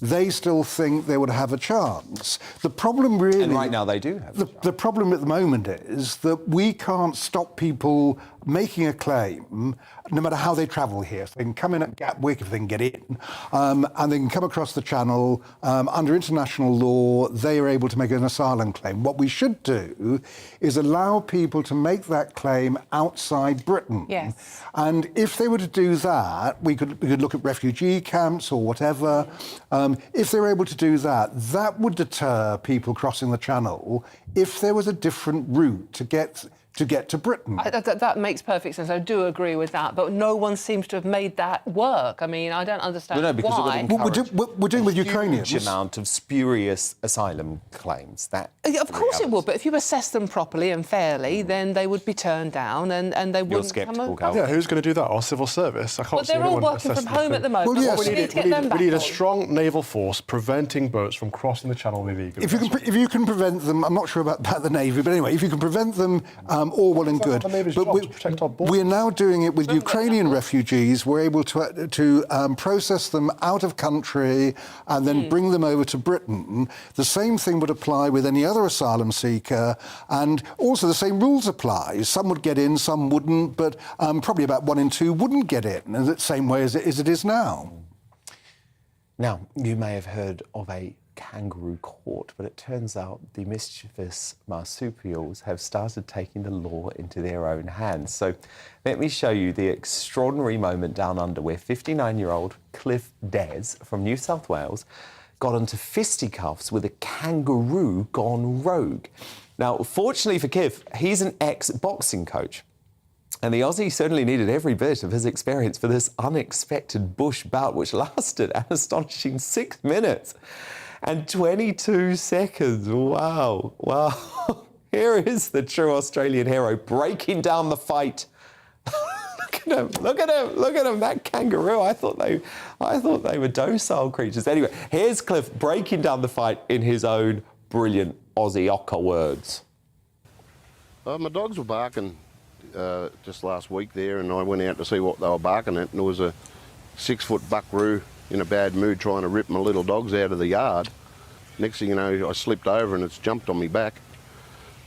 they still think they would have a chance. The problem really... And right now they do have a chance. The problem at the moment is that we can't stop people making a claim, no matter how they travel here. So they can come in at Gatwick if they can get in, and they can come across the channel. Under international law, they are able to make an asylum claim. What we should do is allow people to make that claim outside Britain. Yes. And if they were to do that, we could look at refugee camps or whatever. If they were able to do that, that would deter people crossing the channel if there was a different route to get to get to Britain. That makes perfect sense. I do agree with that, but no one seems to have made that work. I mean, I don't understand why. We're doing with Ukrainians. Huge amount of spurious asylum claims. Of course it would, but if you assess them properly and fairly, then they would be turned down and they wouldn't come. Yeah, who's going to do that? Our civil service? I can't see they're all anyone working from assessing home at the moment. Well, yes. We need to get them back we need a on. strong naval force preventing boats from crossing the channel illegally. If you can prevent them, I'm not sure about the Navy, but anyway, if you can prevent them, all well and good. But we're now doing it with Ukrainian refugees. We're able to process them out of country and then bring them over to Britain. The same thing would apply with any other asylum seeker, and also the same rules apply. Some would get in, some wouldn't, but probably about 1 in 2 wouldn't get in, in the same way as it is now. Now, you may have heard of a kangaroo court, but it turns out the mischievous marsupials have started taking the law into their own hands. So let me show you the extraordinary moment down under where 59-year-old Cliff Des from New South Wales got into fisticuffs with a kangaroo gone rogue. Now, fortunately for Cliff, he's an ex-boxing coach. And the Aussie certainly needed every bit of his experience for this unexpected bush bout, which lasted an astonishing 6 minutes and 22 seconds. Wow. Wow. Here is the true Australian hero breaking down the fight. Look at him. Look at him. Look at him. That kangaroo. I thought they were docile creatures. Anyway, here's Cliff breaking down the fight in his own brilliant Aussie ochre words. My dogs were barking just last week there, and I went out to see what they were barking at, and there was a 6-foot buckaroo in a bad mood trying to rip my little dogs out of the yard. Next thing you know, I slipped over and it's jumped on me back,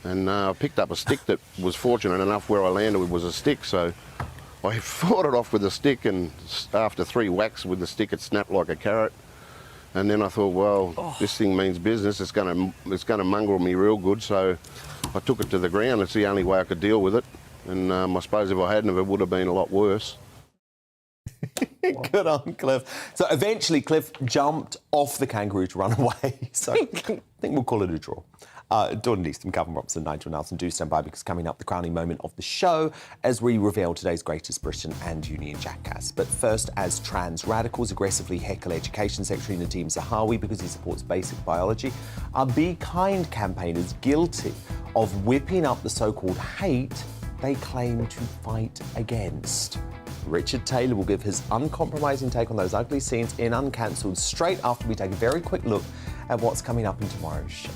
and I picked up a stick that was fortunate enough where I landed was a stick, so I fought it off with a stick, and after 3 whacks with the stick it snapped like a carrot. And then I thought, well, this thing means business. It's going to mongrel me real good, so I took it to the ground. It's the only way I could deal with it. And I suppose if I hadn't, it would have been a lot worse. Good on Cliff. So eventually Cliff jumped off the kangaroo to run away. So I think we'll call it a draw. Dawn Easton, Calvin Robson, Nigel Nelson, do stand by because coming up the crowning moment of the show as we reveal today's greatest Britain and Union jackass. But first, as trans radicals aggressively heckle Education Secretary Nadeem Zahawi because he supports basic biology, are Be Kind campaigners guilty of whipping up the so-called hate they claim to fight against? Richard Taylor will give his uncompromising take on those ugly scenes in Uncancelled straight after we take a very quick look at what's coming up in tomorrow's show.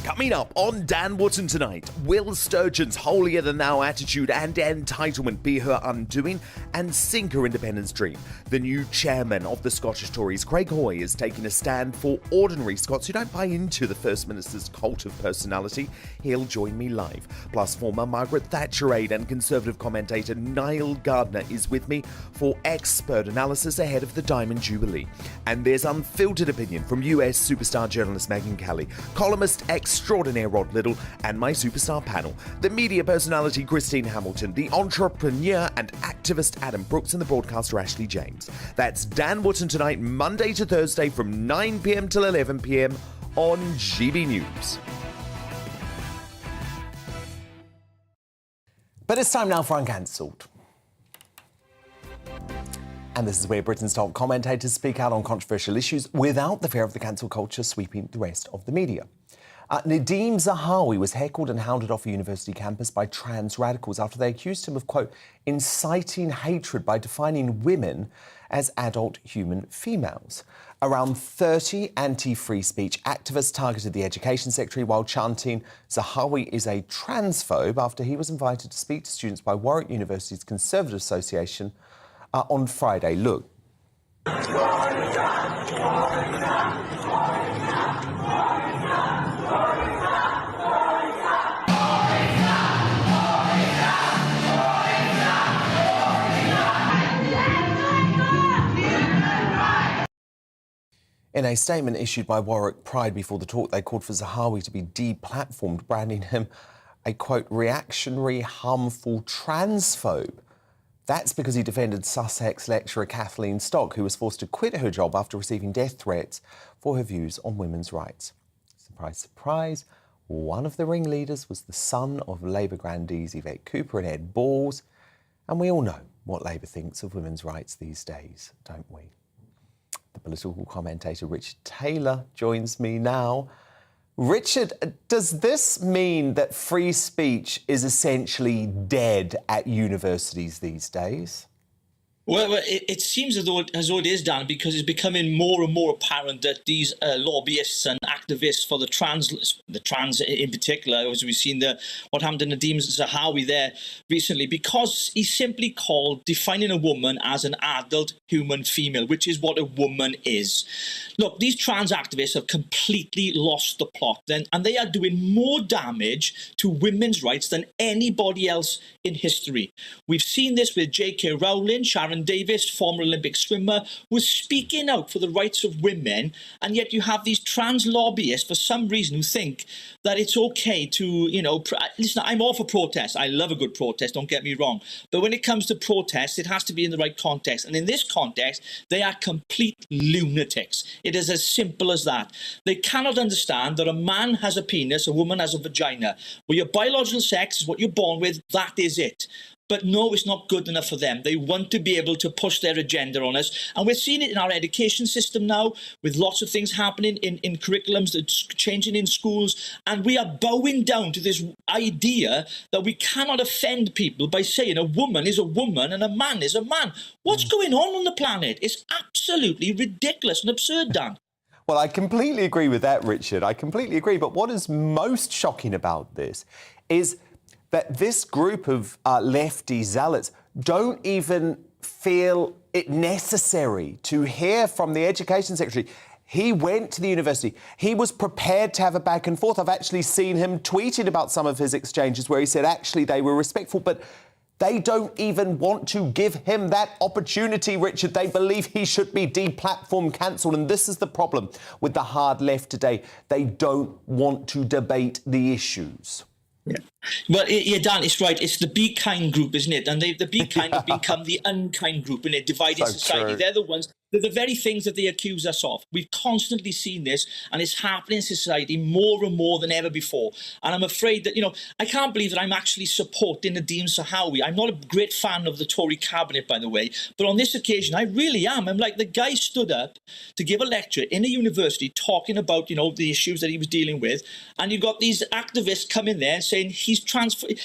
Coming up on Dan Wootton tonight, will Sturgeon's holier-than-thou attitude and entitlement be her undoing and sink her independence dream? The new chairman of the Scottish Tories, Craig Hoy, is taking a stand for ordinary Scots who don't buy into the First Minister's cult of personality. He'll join me live. Plus, former Margaret Thatcher aide and Conservative commentator Niall Gardner is with me for expert analysis ahead of the Diamond Jubilee. And there's unfiltered opinion from US superstar journalist Megyn Kelly, columnist extraordinaire Rod Liddle, and my superstar panel, the media personality Christine Hamilton, the entrepreneur and activist Adam Brooks, and the broadcaster Ashley James. That's Dan Wootton tonight, Monday to Thursday from 9 p.m. till 11 p.m. on GB News. But it's time now for Uncancelled. And this is where Britain's top commentators speak out on controversial issues without the fear of the cancel culture sweeping the rest of the media. Nadeem Zahawi was heckled and hounded off a university campus by trans radicals after they accused him of, quote, inciting hatred by defining women as adult human females. Around 30 anti-free speech activists targeted the Education Secretary while chanting Zahawi is a transphobe after he was invited to speak to students by Warwick University's Conservative Association on Friday. Look. In a statement issued by Warwick Pride before the talk, they called for Zahawi to be deplatformed, branding him a, quote, reactionary, harmful transphobe. That's because he defended Sussex lecturer Kathleen Stock, who was forced to quit her job after receiving death threats for her views on women's rights. surprise, surprise, one of the ringleaders was the son of Labour grandees Yvette Cooper and Ed Balls. And we all know what Labour thinks of women's rights these days, don't we? The political commentator Richard Taylor joins me now. Richard, does this mean that free speech is essentially dead at universities these days? Well, it seems as though it is, Dan, because it's becoming more and more apparent that these lobbyists and activists for the trans in particular, as we've seen what happened to Nadeem Zahawi there recently, because he simply called defining a woman as an adult human female, which is what a woman is. Look, these trans activists have completely lost the plot, and they are doing more damage to women's rights than anybody else in history. We've seen this with J.K. Rowling, Sharon Davis, former Olympic swimmer, was speaking out for the rights of women, and yet you have these trans lobbyists for some reason who think that it's okay to, listen, I'm all for protest. I love a good protest, don't get me wrong. But when it comes to protest, it has to be in the right context. And in this context, they are complete lunatics. It is as simple as that. They cannot understand that a man has a penis, a woman has a vagina. Well, your biological sex is what you're born with, that is it. But no, it's not good enough for them. They want to be able to push their agenda on us. And we're seeing it in our education system now, with lots of things happening in curriculums that's changing in schools. And we are bowing down to this idea that we cannot offend people by saying a woman is a woman and a man is a man. What's going on the planet? It's absolutely ridiculous and absurd, Dan. Well, I completely agree with that, Richard. I completely agree. But what is most shocking about this is that this group of lefty zealots don't even feel it necessary to hear from the Education Secretary. He went to the university. He was prepared to have a back and forth. I've actually seen him tweeting about some of his exchanges where he said actually they were respectful, but they don't even want to give him that opportunity, Richard. They believe he should be deplatformed, cancelled. And this is the problem with the hard left today. They don't want to debate the issues. Yeah. Well, yeah, Dan, it's right. It's the be kind group, isn't it? And the be kind have become the unkind group, and it divided society. True. They're the ones. They're the very things that they accuse us of. We've constantly seen this, and it's happening in society more and more than ever before. And I'm afraid that, I can't believe that I'm actually supporting Nadeem Zahawi. I'm not a great fan of the Tory cabinet, by the way, but on this occasion, I really am. I'm like, the guy stood up to give a lecture in a university talking about, the issues that he was dealing with, and you've got these activists coming there saying he's transphobic.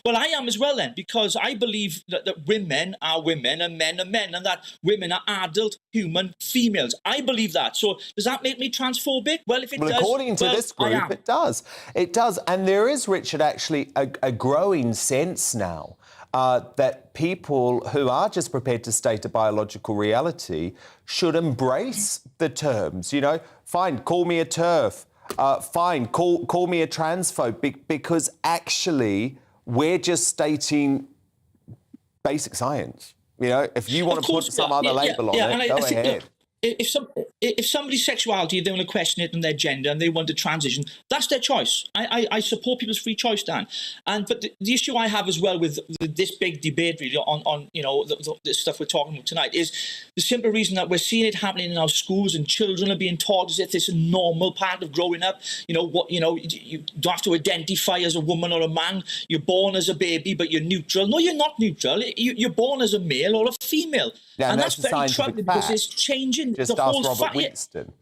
Well, I am as well then, because I believe that women are women and men are men, and that women are adult human females. I believe that. So does that make me transphobic? Well, if it does, according to this group, it does. It does. And there is, Richard, actually a growing sense now that people who are just prepared to state a biological reality should embrace the terms. Fine, call me a TERF. Fine, call me a transphobe, because actually we're just stating basic science. If you want to put some other label on it, go ahead. If somebody's sexuality, they want to question it and their gender and they want to transition, that's their choice. I support people's free choice, Dan. But the issue I have as well with this big debate really on the stuff we're talking about tonight is the simple reason that we're seeing it happening in our schools, and children are being taught as if it's a normal part of growing up. You don't have to identify as a woman or a man. You're born as a baby, but you're neutral. No, you're not neutral. You're born as a male or a female. Yeah, and that's very troubling because it's changing just the whole ask Robert Winston.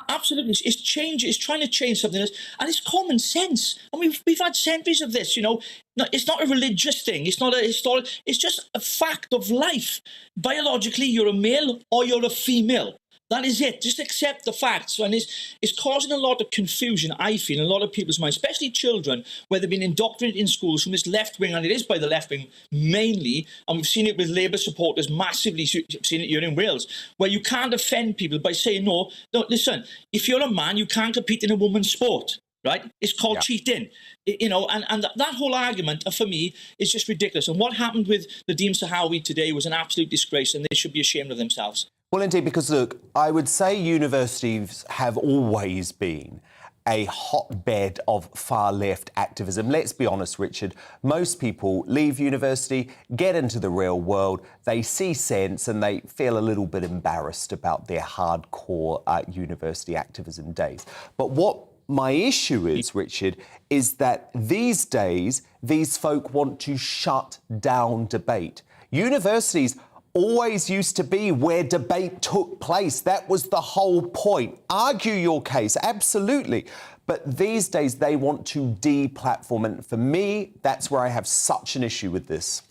Absolutely, it's trying to change something else, and it's common sense. And we've had centuries of this. It's not a religious thing. It's not a historical. It's just a fact of life. Biologically, you're a male or you're a female. That is it. Just accept the facts. And it's causing a lot of confusion, I feel, in a lot of people's minds, especially children, where they've been indoctrinated in schools from this left wing, and it is by the left wing mainly, and we've seen it with Labour supporters massively, seen it here in Wales, where you can't offend people by saying, no, listen, if you're a man, you can't compete in a woman's sport. Right? It's called cheating, and that whole argument for me is just ridiculous. And what happened with Nadeem Zahawi today was an absolute disgrace, and they should be ashamed of themselves. Well, indeed, because look, I would say universities have always been a hotbed of far-left activism. Let's be honest, Richard, most people leave university, get into the real world, they see sense and they feel a little bit embarrassed about their hardcore university activism days. But what my issue is, Richard, is that these days, these folk want to shut down debate. Universities always used to be where debate took place. That was the whole point. Argue your case, absolutely. But these days, they want to deplatform. And for me, that's where I have such an issue with this.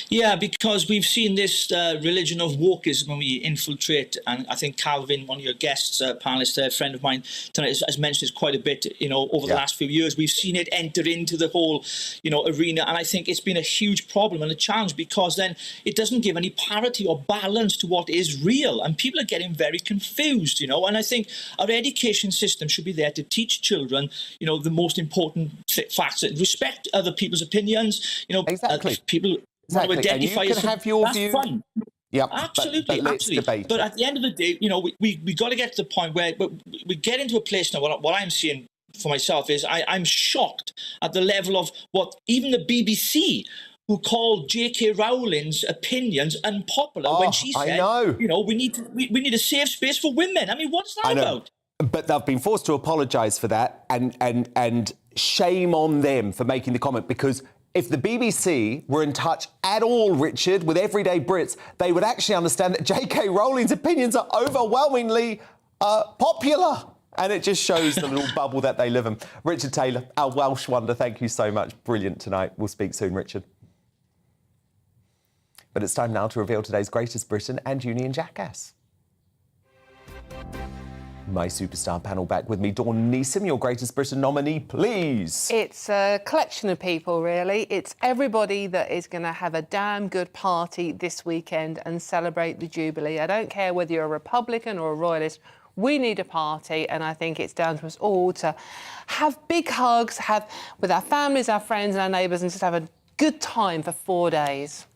Yeah, because we've seen this religion of wokeism when we infiltrate, and I think Calvin, one of your guests, panelist, a friend of mine tonight, has mentioned this quite a bit, over the last few years. We've seen it enter into the whole, arena, and I think it's been a huge problem and a challenge because then it doesn't give any parity or balance to what is real, and people are getting very confused, and I think our education system should be there to teach children, the most important facts, respect other people's opinions, exactly. People... Exactly. And you can have your view. Fun. Yep. Absolutely, but let's absolutely. debate but it. at the end of the day, we got to get to the point where we get into a place now. What I'm seeing for myself is I'm shocked at the level of what even the BBC, who called J.K. Rowling's opinions unpopular when she said, we need a safe space for women. I mean, what's that about? But they've been forced to apologise for that, and shame on them for making the comment, because if the BBC were in touch at all, Richard, with everyday Brits, they would actually understand that J.K. Rowling's opinions are overwhelmingly popular. And it just shows the little bubble that they live in. Richard Taylor, our Welsh wonder, thank you so much. Brilliant tonight. We'll speak soon, Richard. But it's time now to reveal today's greatest Britain and Union jackass. My superstar panel back with me. Dawn Neeson, your greatest Britain nominee, please. It's a collection of people, really. It's everybody that is going to have a damn good party this weekend and celebrate the Jubilee. I don't care whether you're a Republican or a Royalist. We need a party, and I think it's down to us all to have big hugs, have with our families, our friends and our neighbours, and just have a good time for 4 days.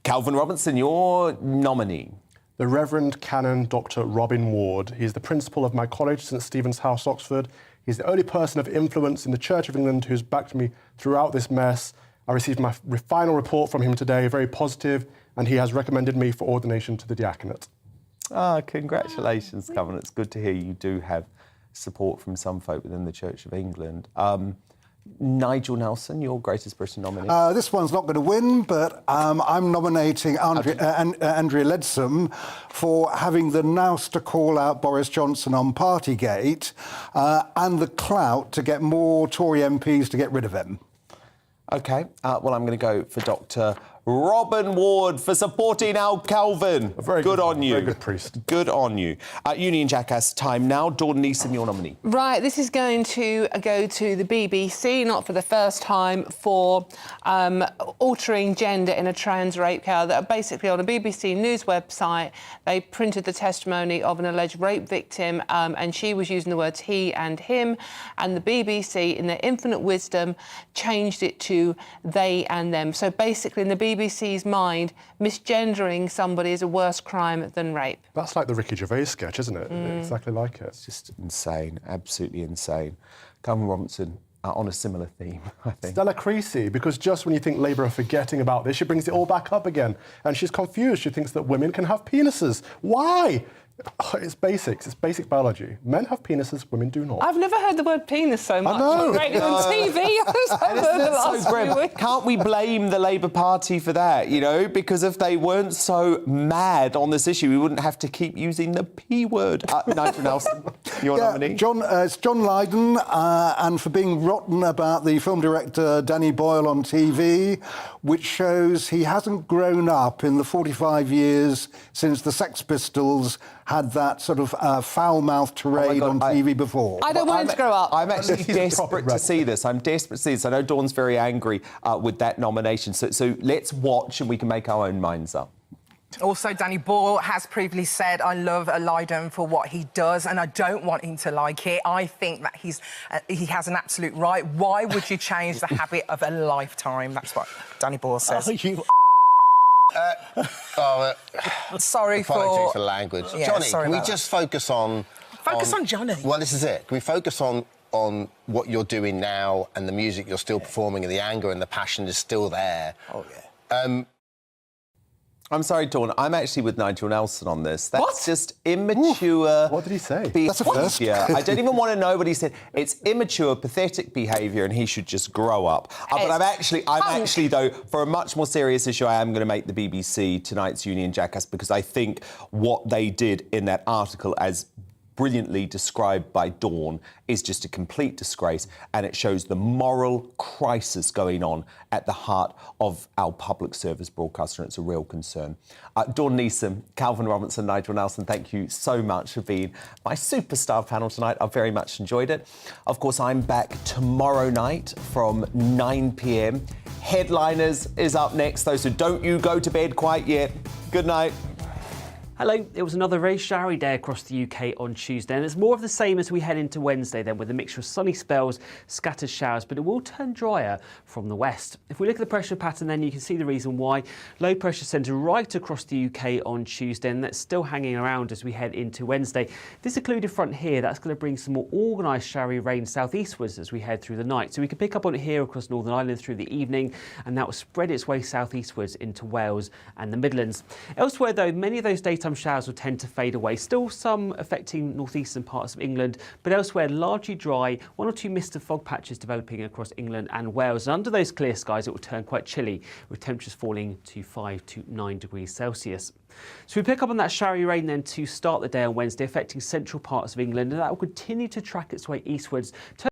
Calvin Robinson, your nominee. The Reverend Canon Dr. Robin Ward. He's the principal of my college, St Stephen's House, Oxford. He's the only person of influence in the Church of England who's backed me throughout this mess. I received my final report from him today, very positive, and he has recommended me for ordination to the diaconate. Congratulations, Calvin. It's good to hear you do have support from some folk within the Church of England. Nigel Nelson, your greatest Britain nominee. This one's not going to win, but I'm nominating Andrea Leadsom for having the nous to call out Boris Johnson on Partygate and the clout to get more Tory MPs to get rid of him. OK, well, I'm going to go for Dr. Robin Ward for supporting Al Calvin. Good on you. Very good priest. Good on you. Union Jackass time now. Dawn Neeson, your nominee. Right, this is going to go to the BBC, not for the first time, for altering gender in a trans rape case. That basically, on a BBC News website, they printed the testimony of an alleged rape victim, and she was using the words he and him, and the BBC, in their infinite wisdom, changed it to they and them. So basically, in the BBC's mind, misgendering somebody is a worse crime than rape. That's like the Ricky Gervais sketch, isn't it? Exactly like it. It's just insane, absolutely insane. Calvin Robinson, on a similar theme, I think. Stella Creasy, because just when you think Labour are forgetting about this, she brings it all back up again. And she's confused. She thinks that women can have penises. Why? It's basics. It's basic biology. Men have penises, women do not. I've never heard the word penis so much. I know. Radio and TV. Can't we blame the Labour Party for that, Because if they weren't so mad on this issue, we wouldn't have to keep using the P word. Nigel Nelson, your nominee. It's John Lydon, and for being rotten about the film director Danny Boyle on TV, which shows he hasn't grown up in the 45 years since the Sex Pistols had that sort of foul-mouthed tirade on TV before. I don't want him to grow up. I'm actually desperate to see this. I'm desperate to see this. I know Dawn's very angry with that nomination. So let's watch and we can make our own minds up. Also, Danny Boyle has previously said, I love Lydon for what he does, and I don't want him to like it. I think that he has an absolute right. Why would you change the habit of a lifetime? That's what Danny Boyle says. Sorry for... Apologies for language. Yeah, Johnny, sorry can we about just focus on Focus on Johnny. Well, this is it. Can we focus on what you're doing now and the music you're still performing and the anger and the passion is still there? Oh, yeah. I'm sorry, Dawn. I'm actually with Nigel Nelson on this. That's just immature. What did he say? That's a first. I don't even want to know what he said. It's immature, pathetic behaviour, and he should just grow up. But I'm actually, though, for a much more serious issue, I am going to make the BBC tonight's Union Jackass, because I think what they did in that article, as brilliantly described by Dawn, is just a complete disgrace, and it shows the moral crisis going on at the heart of our public service broadcaster, and it's a real concern. Dawn Neeson, Calvin Robinson, Nigel Nelson, thank you so much for being my superstar panel tonight. I've very much enjoyed it. Of course, I'm back tomorrow night from 9 p.m. Headliners is up next, though, so don't you go to bed quite yet. Good night. Hello, it was another very showery day across the UK on Tuesday, and it's more of the same as we head into Wednesday then, with a mixture of sunny spells, scattered showers, but it will turn drier from the west. If we look at the pressure pattern then, you can see the reason why. Low pressure centre right across the UK on Tuesday, and that's still hanging around as we head into Wednesday. This occluded front here, that's going to bring some more organised showery rain southeastwards as we head through the night. So we can pick up on it here across Northern Ireland through the evening, and that will spread its way southeastwards into Wales and the Midlands. Elsewhere though, many of those daytime showers will tend to fade away. Still some affecting northeastern parts of England, but elsewhere largely dry. One or two mist and fog patches developing across England and Wales. And under those clear skies, it will turn quite chilly, with temperatures falling to 5 to 9 degrees Celsius. So we pick up on that showery rain then to start the day on Wednesday, affecting central parts of England, and that will continue to track its way eastwards.